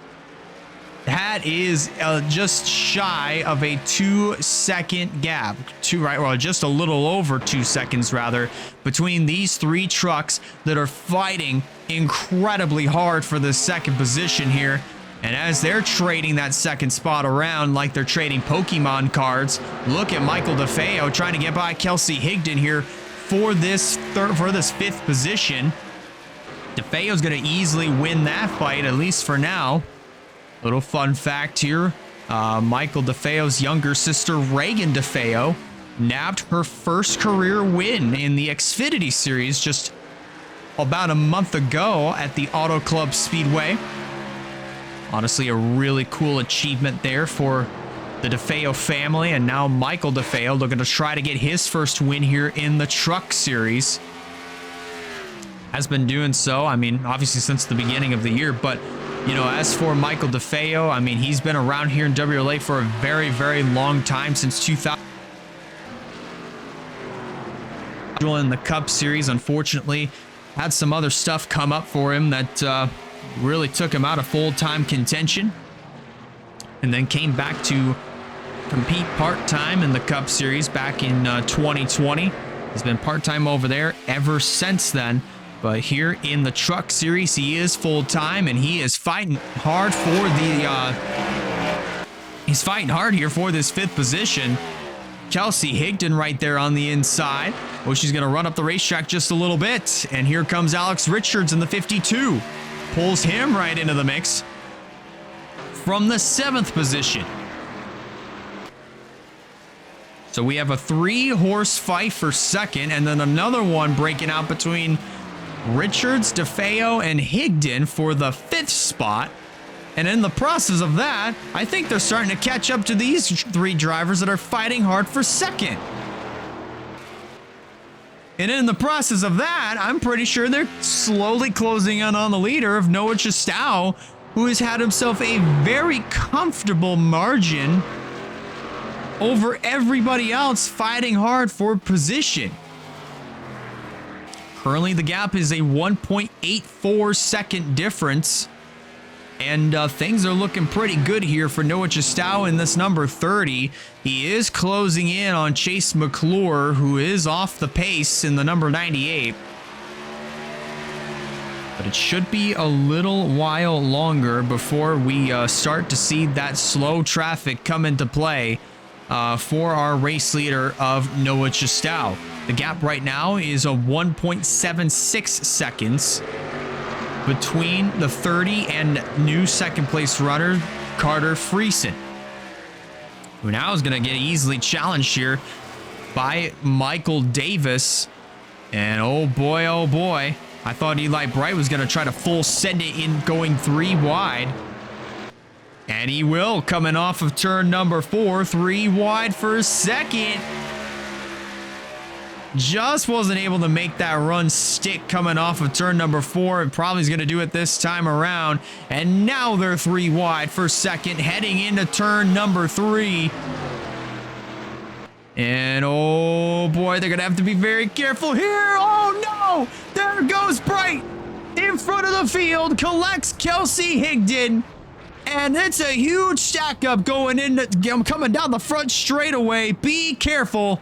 Speaker 1: That is just shy of a 2-second gap, just a little over 2 seconds rather, between these 3 trucks that are fighting incredibly hard for the second position here. And as they're trading that second spot around like they're trading Pokemon cards, look at Michael DeFeo trying to get by Kelsey Higdon here for this 5th position. DeFeo's going to easily win that fight, at least for now. Little fun fact here, Michael DeFeo's younger sister, Reagan DeFeo, nabbed her first career win in the Xfinity Series just about a month ago at the Auto Club Speedway. Honestly, a really cool achievement there for the DeFeo family, and now Michael DeFeo looking to try to get his first win here in the Truck Series. Has been doing so, I mean, obviously since the beginning of the year, but you know, as for Michael DeFeo, I mean, he's been around here in WRLA for a very, very long time, since 2000. In the Cup Series, unfortunately, had some other stuff come up for him that really took him out of full-time contention, and then came back to compete part-time in the Cup Series back in 2020. He's been part-time over there ever since then. But here in the Truck Series, he is full-time, and he is fighting hard for he's fighting hard here for this 5th position. Kelsey Higdon right there on the inside. Oh, she's going to run up the racetrack just a little bit. And here comes Alex Richards in the 52. Pulls him right into the mix from the 7th position. So we have a 3-horse fight for second, and then another one breaking out between Richards, DeFeo, and Higdon for the 5th spot. And in the process of that, I think they're starting to catch up to these 3 drivers that are fighting hard for second. And in the process of that, I'm pretty sure they're slowly closing in on the leader of Noah Chistow, who has had himself a very comfortable margin over everybody else fighting hard for position. Currently, the gap is a 1.84 second difference. And things are looking pretty good here for Noah Chistow in this number 30. He is closing in on Chase McClure, who is off the pace in the number 98. But it should be a little while longer before we start to see that slow traffic come into play for our race leader of Noah Chistow. The gap right now is a 1.76 seconds between the 30 and new second place runner, Carter Friesen, who now is going to get easily challenged here by Michael Davis. And oh boy, I thought Eli Bright was going to try to full send it in going 3 wide. And he will, coming off of turn number 4, 3 wide for second. Just wasn't able to make that run stick coming off of turn number 4, and probably is going to do it this time around. And now they're 3 wide for second, heading into turn number 3. And oh boy, they're going to have to be very careful here. Oh no! There goes Bright in front of the field, collects Kelsey Higdon. And it's a huge stack up going coming down the front straightaway. Be careful.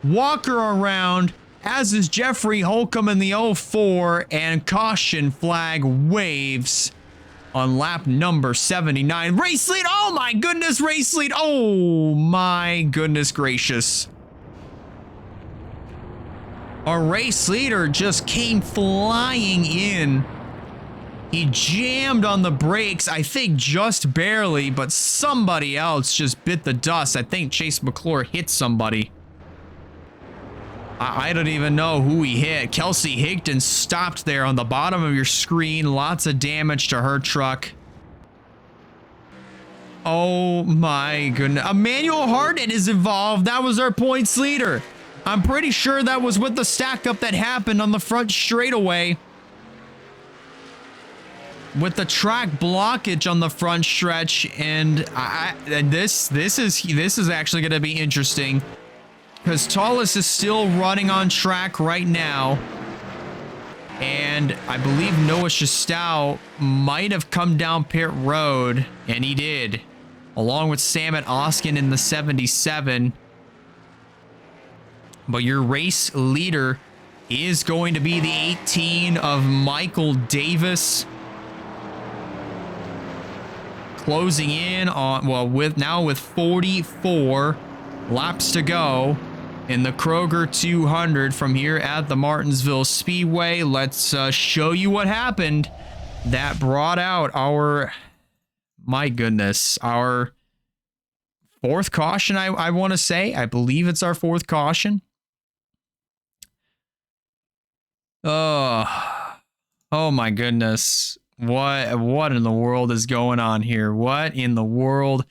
Speaker 1: Walker around, as is Jeffrey Holcomb in the 04, and caution flag waves on lap number 79. Race lead, oh my goodness, race lead, oh my goodness gracious. Our race leader just came flying in. He jammed on the brakes, I think just barely, but somebody else just bit the dust. I think Chase McClure hit somebody. I don't even know who he hit. Kelsey Higdon stopped there on the bottom of your screen. Lots of damage to her truck. Oh my goodness. Emmanuel Harden is involved. That was our points leader. I'm pretty sure that was with the stack up that happened on the front straightaway. With the track blockage on the front stretch, and this is actually going to be interesting. Because Tullis is still running on track right now. And I believe Noah Chistow might have come down pit road. And he did. Along with Samet Oskin in the 77. But your race leader is going to be the 18 of Michael Davis. Closing in on, well, with 44 laps to go in the Kroger 200 from here at the Martinsville Speedway. Let's show you what happened that brought out our, my goodness, our 4th caution, I want to say. I believe it's our 4th caution. Oh my goodness. What in the world is going on here? What in the world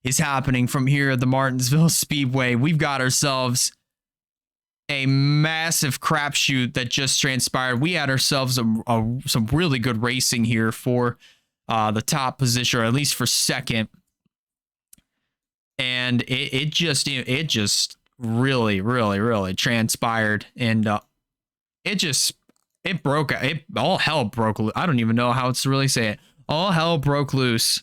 Speaker 1: is happening from here at the Martinsville Speedway? We've got ourselves a massive crapshoot that just transpired. We had ourselves some really good racing here for the top position, or at least for second. And it just really transpired, and all hell broke loose. I don't even know how to really say it. All hell broke loose.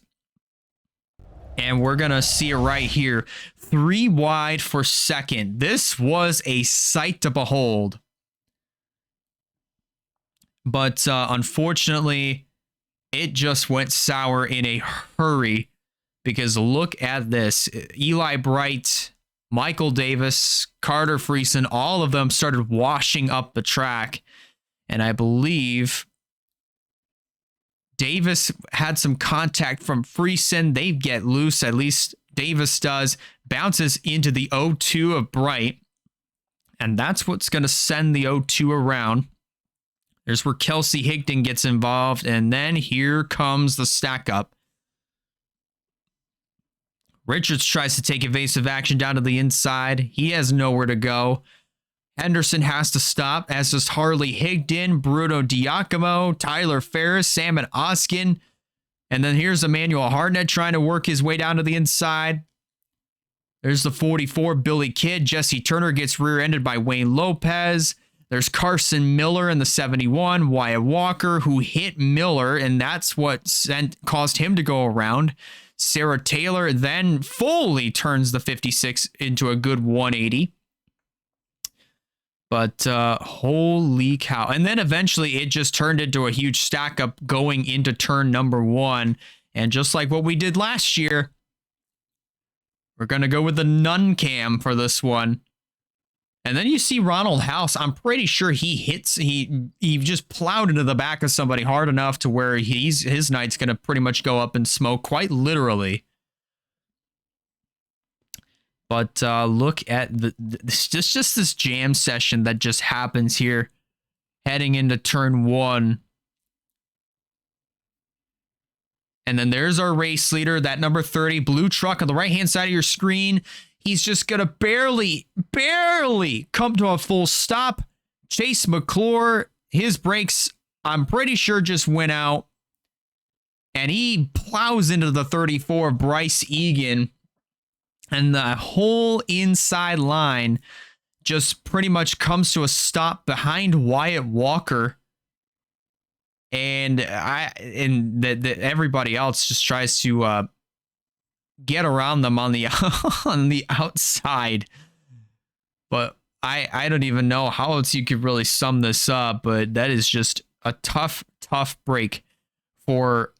Speaker 1: And we're going to see it right here. 3 wide for second. This was a sight to behold. But unfortunately, it just went sour in a hurry. Because look at this. Eli Bright, Michael Davis, Carter Friesen, all of them started washing up the track. And I believe Davis had some contact from Friesen. They get loose, at least Davis does, bounces into the 0-2 of Bright. And that's what's going to send the 0-2 around. There's where Kelsey Higdon gets involved. And then here comes the stack up. Richards tries to take evasive action down to the inside. He has nowhere to go. Henderson has to stop, as does Harley Higdon, Bruno Diacomo, Tyler Ferris, Salmon Oskin. And then here's Emmanuel Hartnett trying to work his way down to the inside. There's the 44, Billy Kidd. Jesse Turner gets rear-ended by Wayne Lopez. There's Carson Miller in the 71, Wyatt Walker, who hit Miller, and that's what caused him to go around. Sarah Taylor then fully turns the 56 into a good 180. But holy cow. And then eventually it just turned into a huge stack up going into turn number 1. And just like what we did last year, we're going to go with the nun cam for this one. And then you see Ronald House. I'm pretty sure he just plowed into the back of somebody hard enough to where his night's going to pretty much go up in smoke, quite literally. But look at just this jam session that just happens here, heading into turn 1. And then there's our race leader, that number 30 blue truck on the right-hand side of your screen. He's just going to barely come to a full stop. Chase McClure, his brakes, I'm pretty sure just went out. And he plows into the 34, Bryce Egan. And the whole inside line just pretty much comes to a stop behind Wyatt Walker. And everybody else just tries to get around them on the on the outside. But I don't even know how else you could really sum this up, but that is just a tough break for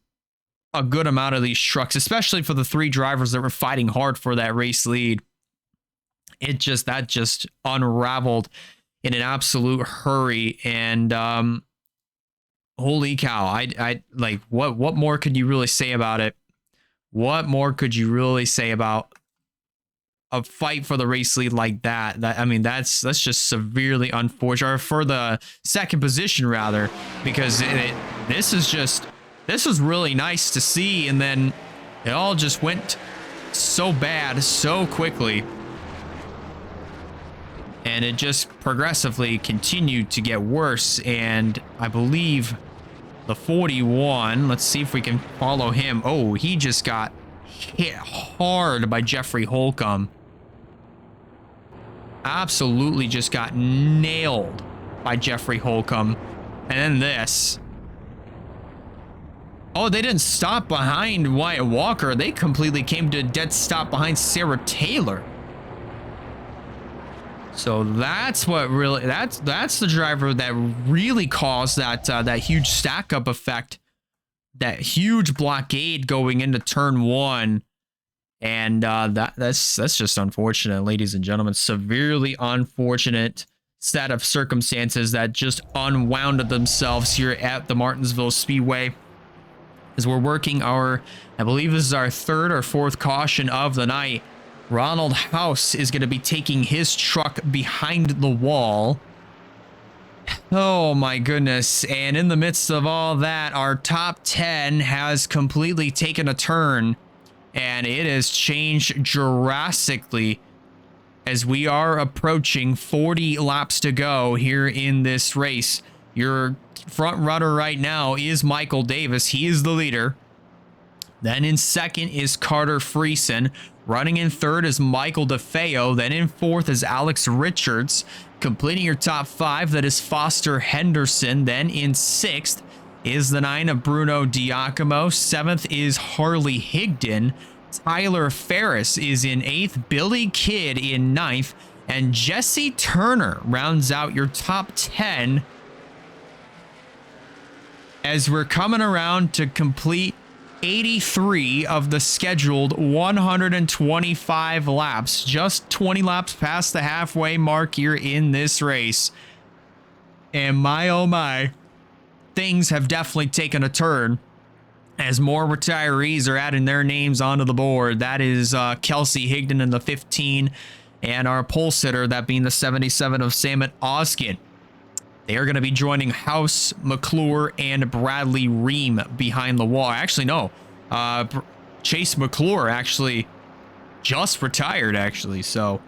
Speaker 1: a good amount of these trucks, especially for the 3 drivers that were fighting hard for that race lead. That just unraveled in an absolute hurry. And holy cow, I like what more could you really say about it? What more could you really say about a fight for the race lead like that? That's just severely unfortunate, or for the second position rather, because this was really nice to see, and then it all just went so bad so quickly. And it just progressively continued to get worse. And I believe the 41, let's see if we can follow him. Oh, he just got hit hard by Jeffrey Holcomb. Absolutely just got nailed by Jeffrey Holcomb. And then this. Oh, they didn't stop behind Wyatt Walker. They completely came to a dead stop behind Sarah Taylor. So that's what really, that's the driver that really caused that huge stack up effect, that huge blockade going into turn 1. And that's just unfortunate, ladies and gentlemen. Severely unfortunate set of circumstances that just unwound themselves here at the Martinsville Speedway. As we're working I believe this is our 3rd or 4th caution of the night. Ronald House is going to be taking his truck behind the wall. Oh my goodness. And in the midst of all that, our top 10 has completely taken a turn, and it has changed drastically as we are approaching 40 laps to go here in this race. Your front runner right now is Michael Davis. He is the leader. Then in second is Carter Friesen. Running in third is Michael DeFeo. Then in fourth is Alex Richards. Completing your top 5, that is Foster Henderson. Then in sixth is the 9 of Bruno Diacomo. 7th is Harley Higdon. Tyler Ferris is in 8th. Billy Kidd in 9th. And Jesse Turner rounds out your top 10 as we're coming around to complete 83 of the scheduled 125 laps. Just 20 laps past the halfway mark here in this race. And my, oh my, things have definitely taken a turn as more retirees are adding their names onto the board. That is Kelsey Higdon in the 15, and our pole sitter, that being the 77 of Samet Oskin. They are going to be joining House, McClure, and Bradley Ream behind the wall. Actually, no. Chase McClure actually just retired, actually. So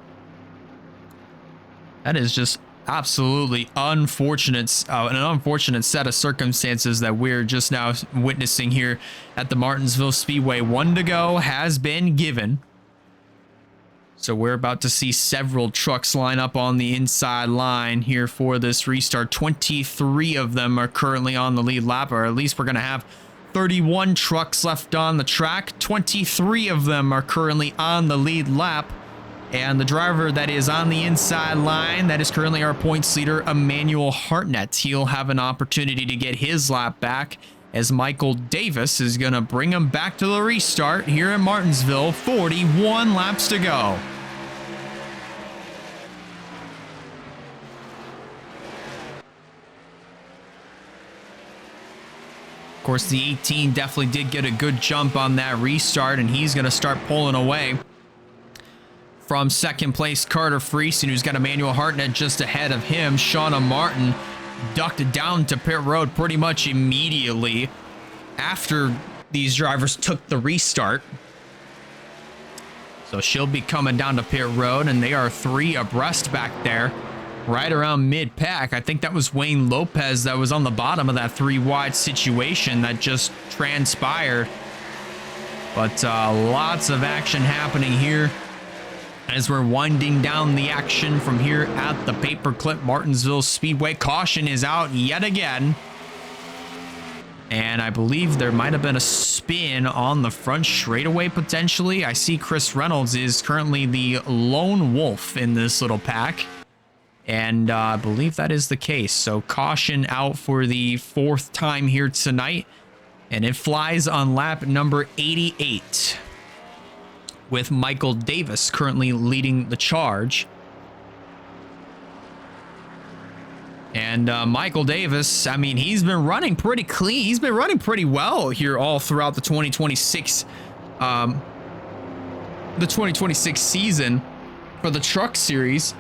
Speaker 1: that is just absolutely unfortunate, an unfortunate set of circumstances that we're just now witnessing here at the Martinsville Speedway. 1 to go has been given. So we're about to see several trucks line up on the inside line here for this restart. 23 of them are currently on the lead lap, or at least we're going to have 31 trucks left on the track. 23 of them are currently on the lead lap. And the driver that is on the inside line, that is currently our points leader, Emmanuel Hartnett. He'll have an opportunity to get his lap back as Michael Davis is going to bring him back to the restart here in Martinsville. 41 laps to go. Of course, the 18 definitely did get a good jump on that restart, and he's going to start pulling away from second place Carter Friesen, who's got Emmanuel Hartnett just ahead of him. Shauna Martin ducked down to pit road pretty much immediately after these drivers took the restart. So she'll be coming down to pit road, and they are 3 abreast back there, right around mid-pack. I think that was Wayne Lopez that was on the bottom of that 3-wide situation that just transpired. But lots of action happening here as we're winding down the action from here at the Paperclip Martinsville Speedway. Caution is out yet again. And I believe there might have been a spin on the front straightaway potentially. I see Chris Reynolds is currently the lone wolf in this little pack. And I believe that is the case. So caution out for the 4th time here tonight. And it flies on lap number 88. With Michael Davis currently leading the charge. And Michael Davis, I mean, he's been running pretty clean. He's been running pretty well here all throughout the 2026 season for the Truck Series.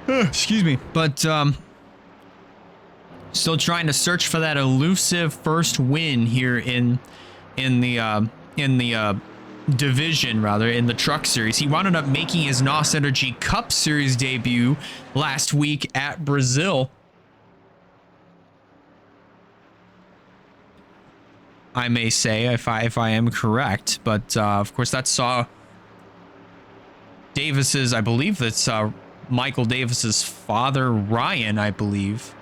Speaker 1: Excuse me. But still trying to search for that elusive first win here in the division, rather, in the Truck Series. He wound up making his NOS Energy Cup Series debut last week at Brazil. I may say, if I am correct, but of course that saw Davis's, I believe that's Michael Davis's father, Ryan, I believe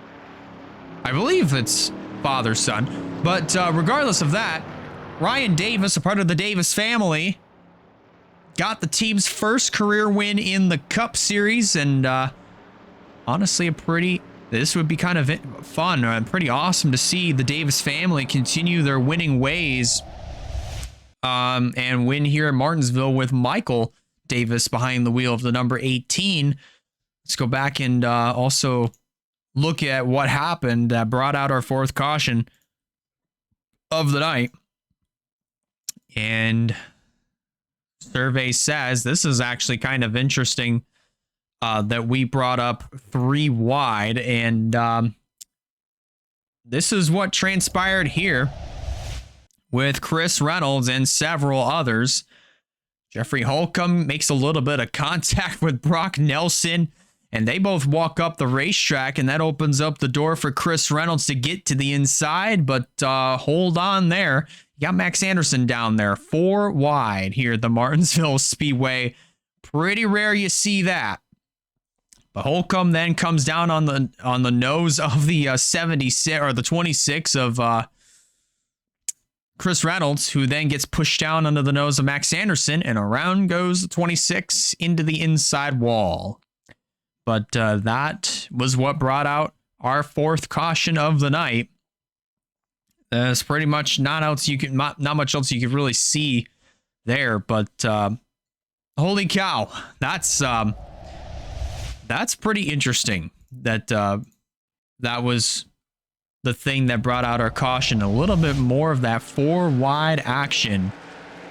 Speaker 1: it's father-son. But regardless of that, Ryan Davis, a part of the Davis family, got the team's first career win in the Cup Series. And honestly, this would be kind of fun and pretty awesome to see the Davis family continue their winning ways and win here in Martinsville with Michael Davis behind the wheel of the number 18. Let's go back and also look at what happened that brought out our 4th caution of the night. And survey says this is actually kind of interesting that we brought up 3 wide. And this is what transpired here with Chris Reynolds and several others. Jeffrey Holcomb makes a little bit of contact with Brock Nelson, and they both walk up the racetrack, and that opens up the door for Chris Reynolds to get to the inside. But hold on there. You got Max Anderson down there, 4 wide here at the Martinsville Speedway. Pretty rare you see that. But Holcomb then comes down on the nose of the 76 or the 26 of Chris Reynolds, who then gets pushed down under the nose of Max Anderson, and around goes the 26 into the inside wall. But that was what brought out our 4th caution of the night. There's pretty much not much else you could really see there. But holy cow, that's pretty interesting. That that was the thing that brought out our caution. A little bit more of that four wide action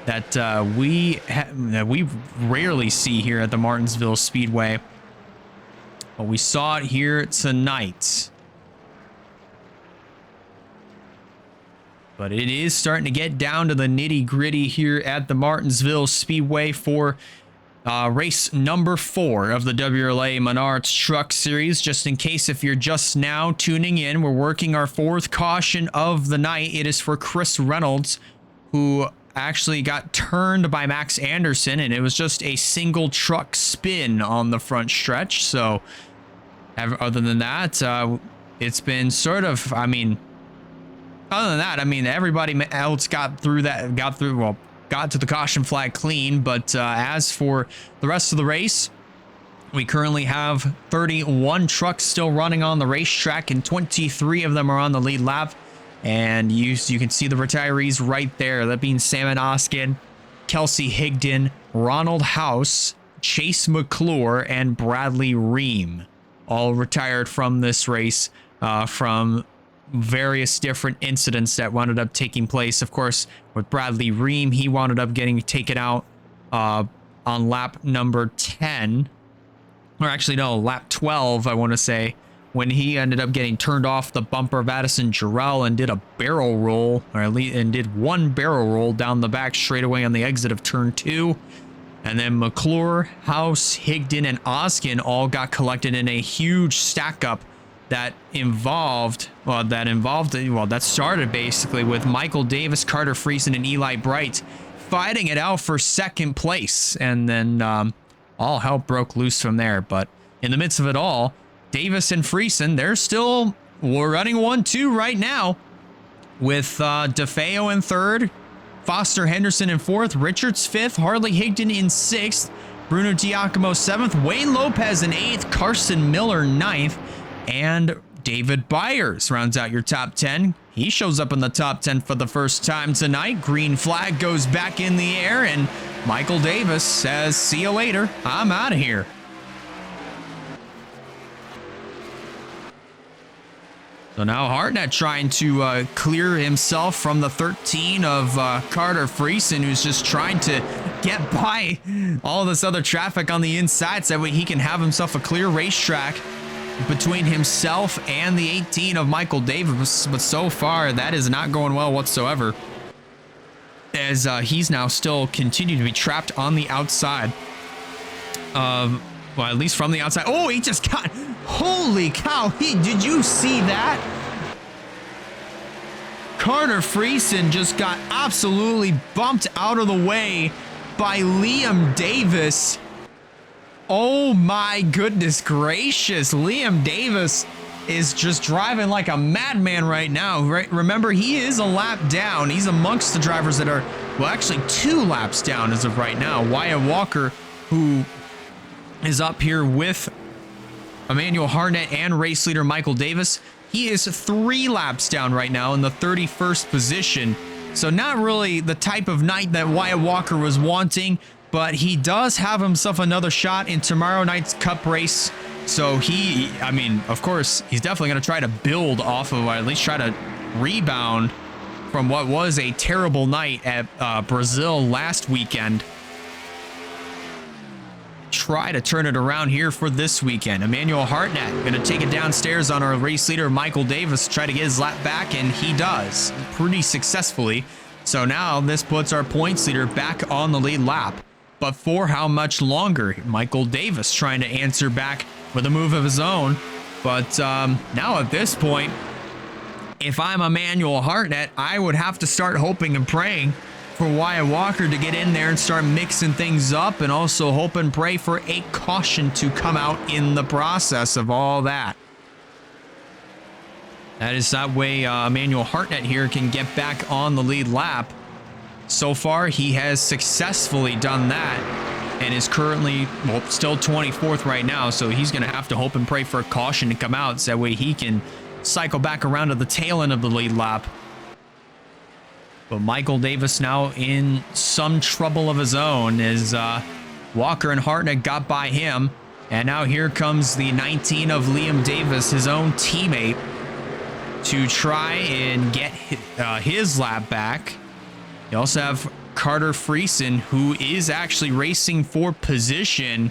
Speaker 1: that we rarely see here at the Martinsville Speedway. But we saw it here tonight. But it is starting to get down to the nitty gritty here at the Martinsville Speedway for race number 4 of the WRLA Menards Truck Series. Just in case if you're just now tuning in, we're working our 4th caution of the night. It is for Chris Reynolds, who actually got turned by Max Anderson, and it was just a single truck spin on the front stretch. So other than that, it's been sort of, other than that, everybody else got to the caution flag clean. But as for the rest of the race, we currently have 31 trucks still running on the racetrack, and 23 of them are on the lead lap. And you can see the retirees right there, that being Sam Oskin, Kelsey Higdon, Ronald House, Chase McClure, and Bradley Ream, all retired from this race from various different incidents that wound up taking place. Of course, with Bradley Ream, he wound up getting taken out on lap number 10, or actually no, lap 12, I want to say, when he ended up getting turned off the bumper of Addison Jarrell and did a barrel roll, or at least and did one barrel roll down the back straightaway on the exit of turn 2. And then McClure, House, Higdon, and Oskin all got collected in a huge stack up that started basically with Michael Davis, Carter Friesen, and Eli Bright fighting it out for second place. And then all hell broke loose from there. But in the midst of it all, Davis and Friesen, we're running 1-2 right now, with DeFeo in 3rd, Foster Henderson in 4th, Richards 5th, Harley Higdon in 6th, Bruno Giacomo 7th, Wayne Lopez in 8th, Carson Miller 9th, and David Byers rounds out your top 10. He shows up in the top 10 for the first time tonight. Green flag goes back in the air, and Michael Davis says, "See you later. I'm out of here." So now Hartnett trying to clear himself from the 13 of Carter Friesen, who's just trying to get by all this other traffic on the inside so that way he can have himself a clear racetrack between himself and the 18 of Michael Davis. But so far, that is not going well whatsoever, as he's now still continuing to be trapped on the outside. Well, at least from the outside. Oh, he just got... Holy cow. Did you see that? Carter Friesen just got absolutely bumped out of the way by Liam Davis. Oh my goodness gracious. Liam Davis is just driving like a madman right now. Right? Remember, he is a lap down. He's amongst the drivers that are, well, actually 2 laps down as of right now. Wyatt Walker, who is up here with Emmanuel Hartnett and race leader Michael Davis. He is 3 laps down right now in the 31st position. So not really the type of night that Wyatt Walker was wanting, but he does have himself another shot in tomorrow night's Cup race. So of course, he's definitely going to try to build off of, or at least try to rebound from what was a terrible night at Brazil last weekend. Try to turn it around here for this weekend. Emmanuel Hartnett going to take it downstairs on our race leader Michael Davis, try to get his lap back, and he does pretty successfully. So now this puts our points leader back on the lead lap. But for how much longer? Michael Davis trying to answer back with a move of his own. But now at this point, if I'm Emmanuel Hartnett, I would have to start hoping and praying for Wyatt Walker to get in there and start mixing things up, and also hope and pray for a caution to come out in the process of all that. That is that way Emmanuel Hartnett here can get back on the lead lap. So far, he has successfully done that and is currently, well, still 24th right now, so he's going to have to hope and pray for a caution to come out so that way he can cycle back around to the tail end of the lead lap. But Michael Davis now in some trouble of his own as Walker and Hartnett got by him. And now here comes the 19 of Liam Davis, his own teammate, to try and get his lap back. You also have Carter Friesen, who is actually racing for position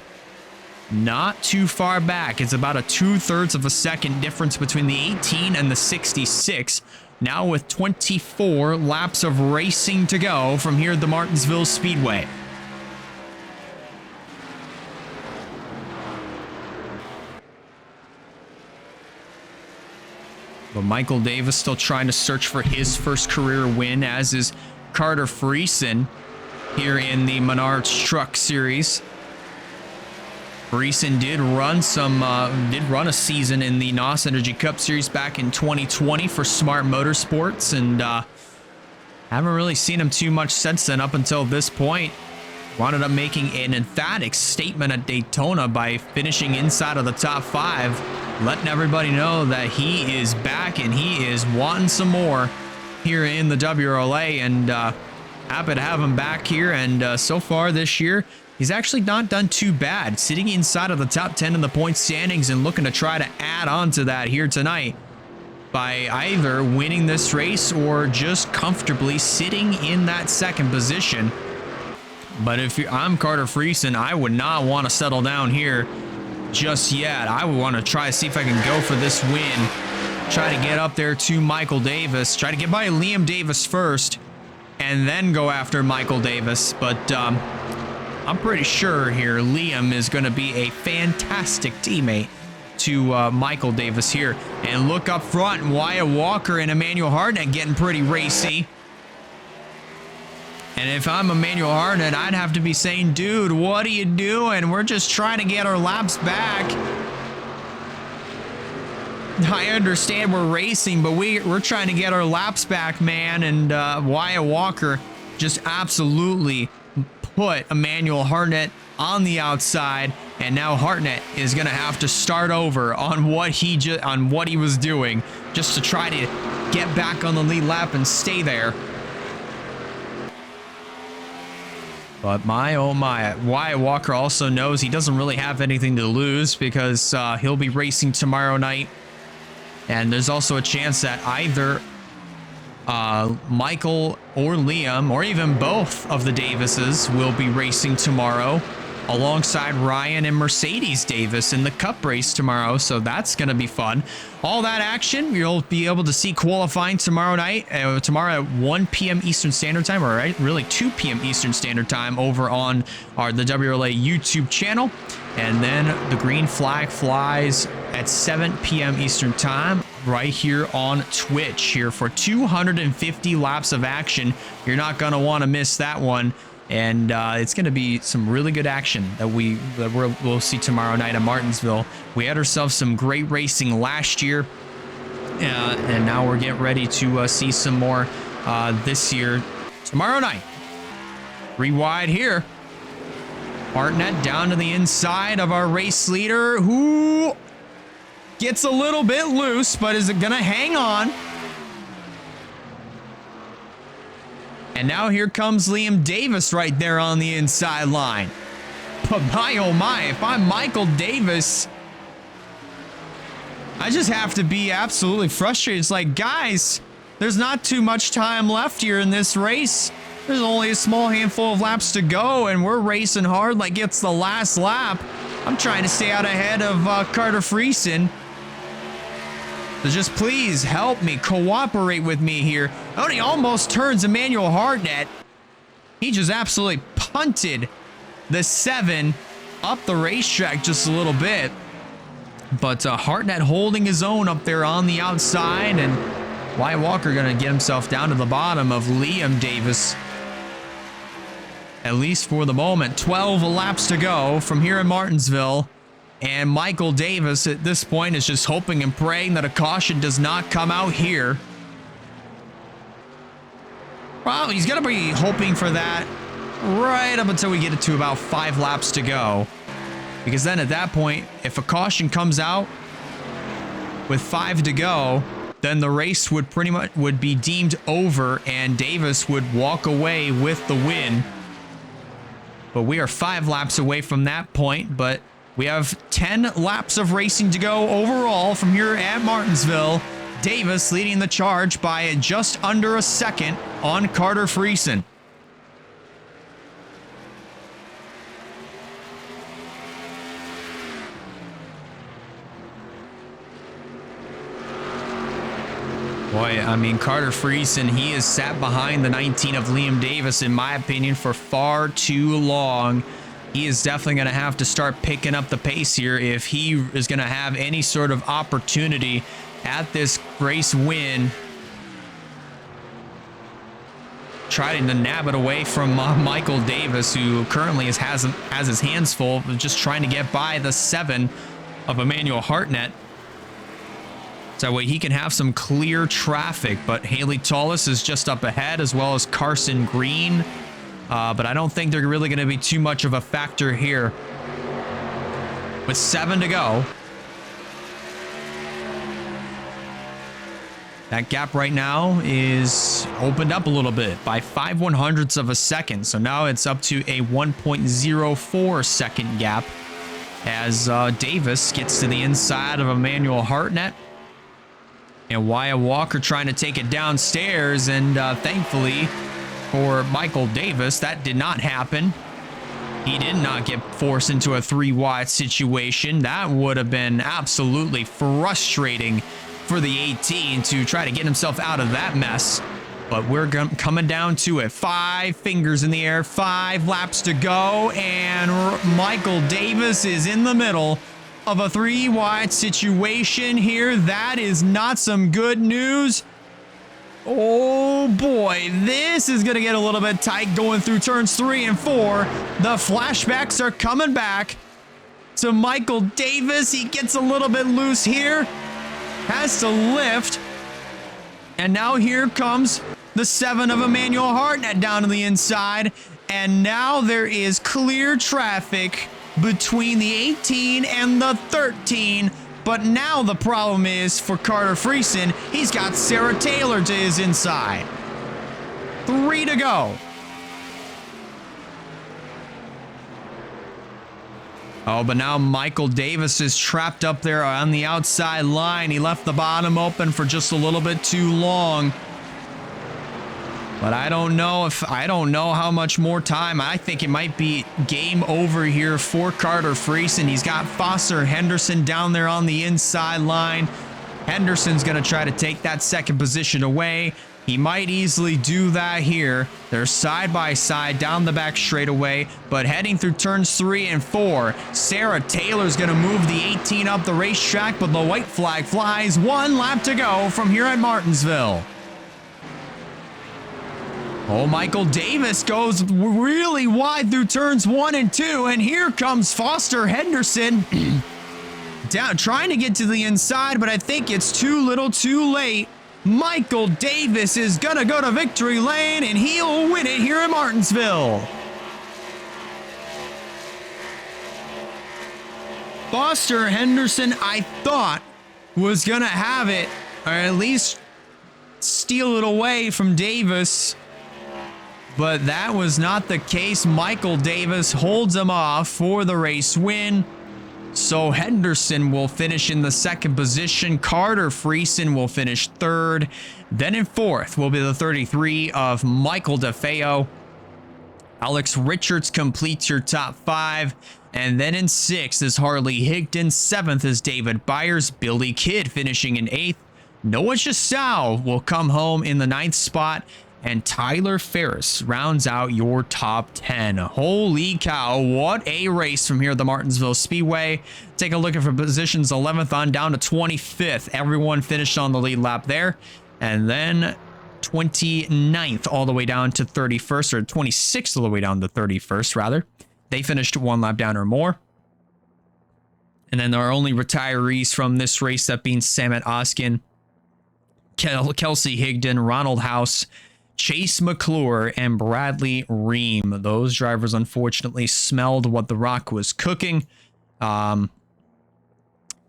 Speaker 1: not too far back. It's about a 2/3 of a second difference between the 18 and the 66. Now with 24 laps of racing to go from here at the Martinsville Speedway. But Michael Davis still trying to search for his first career win, as is Carter Friesen here in the Menard Truck Series. Friesen did run a season in the NOS Energy Cup Series back in 2020 for Smart Motorsports, and haven't really seen him too much since then up until this point. Wound up making an emphatic statement at Daytona by finishing inside of the top 5, letting everybody know that he is back and he is wanting some more here in the WRLA, and happy to have him back here. And so far this year, he's actually not done too bad, sitting inside of the top 10 in the point standings and looking to try to add on to that here tonight by either winning this race or just comfortably sitting in that second position. But if I'm Carter Friesen, I would not want to settle down here just yet. I would want to try to see if I can go for this win. Try to get up there to Michael Davis. Try to get by Liam Davis first and then go after Michael Davis. But I'm pretty sure here Liam is going to be a fantastic teammate to Michael Davis here. And look up front, Wyatt Walker and Emmanuel Hartnett getting pretty racy. And if I'm Emmanuel Hartnett, I'd have to be saying, dude, what are you doing? We're just trying to get our laps back. I understand we're racing, but we're trying to get our laps back, man. And Wyatt Walker just absolutely put Emmanuel Hartnett on the outside, and now Hartnett is gonna have to start over on what he was doing just to try to get back on the lead lap and stay there. But my, oh my, Wyatt Walker also knows he doesn't really have anything to lose because he'll be racing tomorrow night. And there's also a chance that either Michael or Liam, or even both of the Davises, will be racing tomorrow alongside Ryan and Mercedes Davis in the Cup race tomorrow. So that's going to be fun. All that action, you'll be able to see qualifying tomorrow night, tomorrow at 1 p.m. Eastern Standard Time, or really 2 p.m. Eastern Standard Time over on the WRLA YouTube channel. And then the green flag flies at 7 p.m. Eastern Time right here on Twitch here for 250 laps of action. You're not going to want to miss that one. And it's going to be some really good action that we'll see tomorrow night at Martinsville. We had ourselves some great racing last year, and now we're getting ready to see some more this year. Tomorrow night, 3 wide here. Hartnett down to the inside of our race leader, who gets a little bit loose, but is going to hang on. And now here comes Liam Davis right there on the inside line. But my, oh my, if I'm Michael Davis, I just have to be absolutely frustrated. It's like, guys, there's not too much time left here in this race. There's only a small handful of laps to go, and we're racing hard like it's the last lap. I'm trying to stay out ahead of Carter Friesen. So just please help me, cooperate with me here. Oh, he almost turns Emmanuel Hartnett. He just absolutely punted the 7 up the racetrack just a little bit. But Hartnett holding his own up there on the outside, and Wyatt Walker going to get himself down to the bottom of Liam Davis. At least for the moment. 12 laps to go from here in Martinsville. And Michael Davis at this point is just hoping and praying that a caution does not come out here. Well, he's going to be hoping for that right up until we get it to about 5 laps to go. Because then at that point, if a caution comes out with 5 to go, then the race would pretty much be deemed over and Davis would walk away with the win. But we are 5 laps away from that point, but We have 10 laps of racing to go overall from here at Martinsville. Davis leading the charge by just under a second on Carter Friesen. Boy, I mean, Carter Friesen, he has sat behind the 19 of Liam Davis, in my opinion, for far too long. He is definitely going to have to start picking up the pace here if he is going to have any sort of opportunity at this race win. Trying to nab it away from Michael Davis, who currently has his hands full, just trying to get by the 7 of Emmanuel Hartnett. So that way he can have some clear traffic, but Haley Tullis is just up ahead, as well as Carson Green. But I don't think they're really going to be too much of a factor here. With 7 to go. That gap right now is opened up a little bit by 5/100ths of a second. So now it's up to a 1.04 second gap as Davis gets to the inside of Emmanuel Hartnett. And Wyatt Walker trying to take it downstairs, and thankfully for Michael Davis, that did not happen. He did not get forced into a 3 wide situation. That would have been absolutely frustrating for the 18 to try to get himself out of that mess. But we're coming down to it. 5 fingers in the air, 5 laps to go, and Michael Davis is in the middle of a 3 wide situation here. That is not some good news. Oh boy, this is going to get a little bit tight going through turns 3 and 4. The flashbacks are coming back to Michael Davis. He gets a little bit loose here, has to lift. And now here comes the 7 of Emmanuel Hartnett down to the inside. And now there is clear traffic between the 18 and the 13. But now the problem is for Carter Friesen, he's got Sarah Taylor to his inside. 3 to go. Oh, but now Michael Davis is trapped up there on the outside line. He left the bottom open for just a little bit too long. But I don't know how much more time. I think it might be game over here for Carter Friesen. He's got Foster Henderson down there on the inside line. Henderson's going to try to take that second position away. He might easily do that here. They're side by side down the back straightaway, but heading through turns 3 and 4, Sarah Taylor's going to move the 18 up the racetrack, but the white flag flies. 1 lap to go from here at Martinsville. Oh, Michael Davis goes really wide through turns 1 and 2, and here comes Foster Henderson down, trying to get to the inside, but I think it's too little too late. Michael Davis is gonna go to victory lane, and he'll win it here in Martinsville. Foster Henderson, I thought, was gonna have it, or at least steal it away from Davis. But that was not the case. Michael Davis holds him off for the race win. So Henderson will finish in the second position. Carter Friesen will finish third. Then in fourth will be the 33 of Michael DeFeo. Alex Richards completes your top 5. And then in 6th is Harley Higdon. 7th is David Byers. Billy Kidd finishing in 8th. Noah Chasau will come home in the 9th spot. And Tyler Ferris rounds out your top 10. Holy cow, what a race from here at the Martinsville Speedway. Take a look at for positions 11th on down to 25th. Everyone finished on the lead lap there. And then 29th all the way down to 31st, or 26th all the way down to 31st, rather. They finished 1 lap down or more. And then our only retirees from this race, that being Samet Oskin, Kelsey Higdon, Ronald House, Chase McClure, and Bradley Ream. Those drivers unfortunately smelled what the rock was cooking. But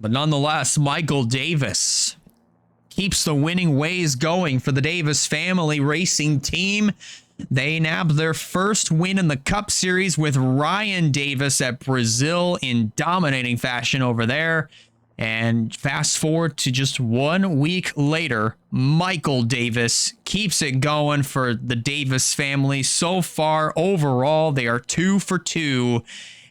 Speaker 1: nonetheless, Michael Davis keeps the winning ways going for the Davis family racing team. They nabbed their first win in the Cup Series with Ryan Davis at Brazil in dominating fashion over there. And fast forward to just 1 week later, Michael Davis keeps it going for the Davis family. So far, overall, they are 2 for 2,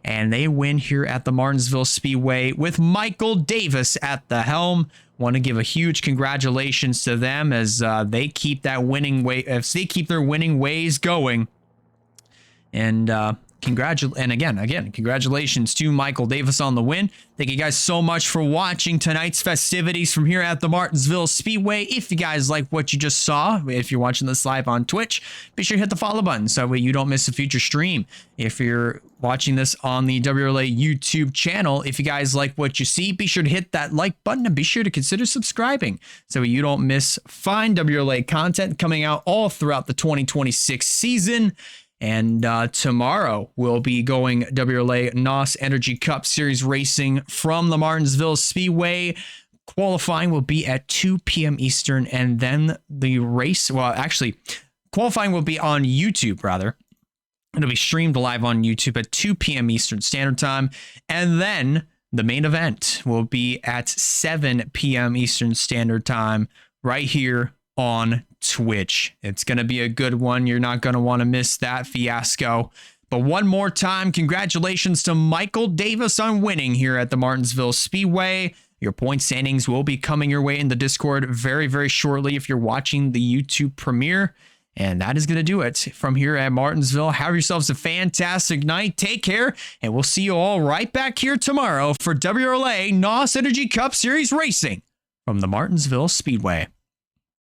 Speaker 1: and they win here at the Martinsville Speedway with Michael Davis at the helm. Want to give a huge congratulations to them as they keep that winning way, as they keep their winning ways going. And again, congratulations to Michael Davis on the win. Thank you guys so much for watching tonight's festivities from here at the Martinsville Speedway. If you guys like what you just saw, if you're watching this live on Twitch, be sure to hit the follow button so that way you don't miss a future stream. If you're watching this on the WRLA YouTube channel, if you guys like what you see, be sure to hit that like button and be sure to consider subscribing so you don't miss fine WRLA content coming out all throughout the 2026 season. And tomorrow we'll be going WRLA NOS Energy Cup Series racing from the Martinsville Speedway. Qualifying will be at 2 p.m. Eastern, and then the race, well, actually, qualifying will be on YouTube, rather. It'll be streamed live on YouTube at 2 p.m. Eastern Standard Time, and then the main event will be at 7 p.m. Eastern Standard Time right here on Twitch. It's going to be a good one. You're not going to want to miss that fiasco. But one more time, congratulations to Michael Davis on winning here at the Martinsville Speedway. Your point standings will be coming your way in the Discord very, very shortly if you're watching the YouTube premiere. And that is going to do it from here at Martinsville. Have yourselves a fantastic night. Take care, and we'll see you all right back here tomorrow for WRLA NOS Energy Cup Series Racing from the Martinsville Speedway.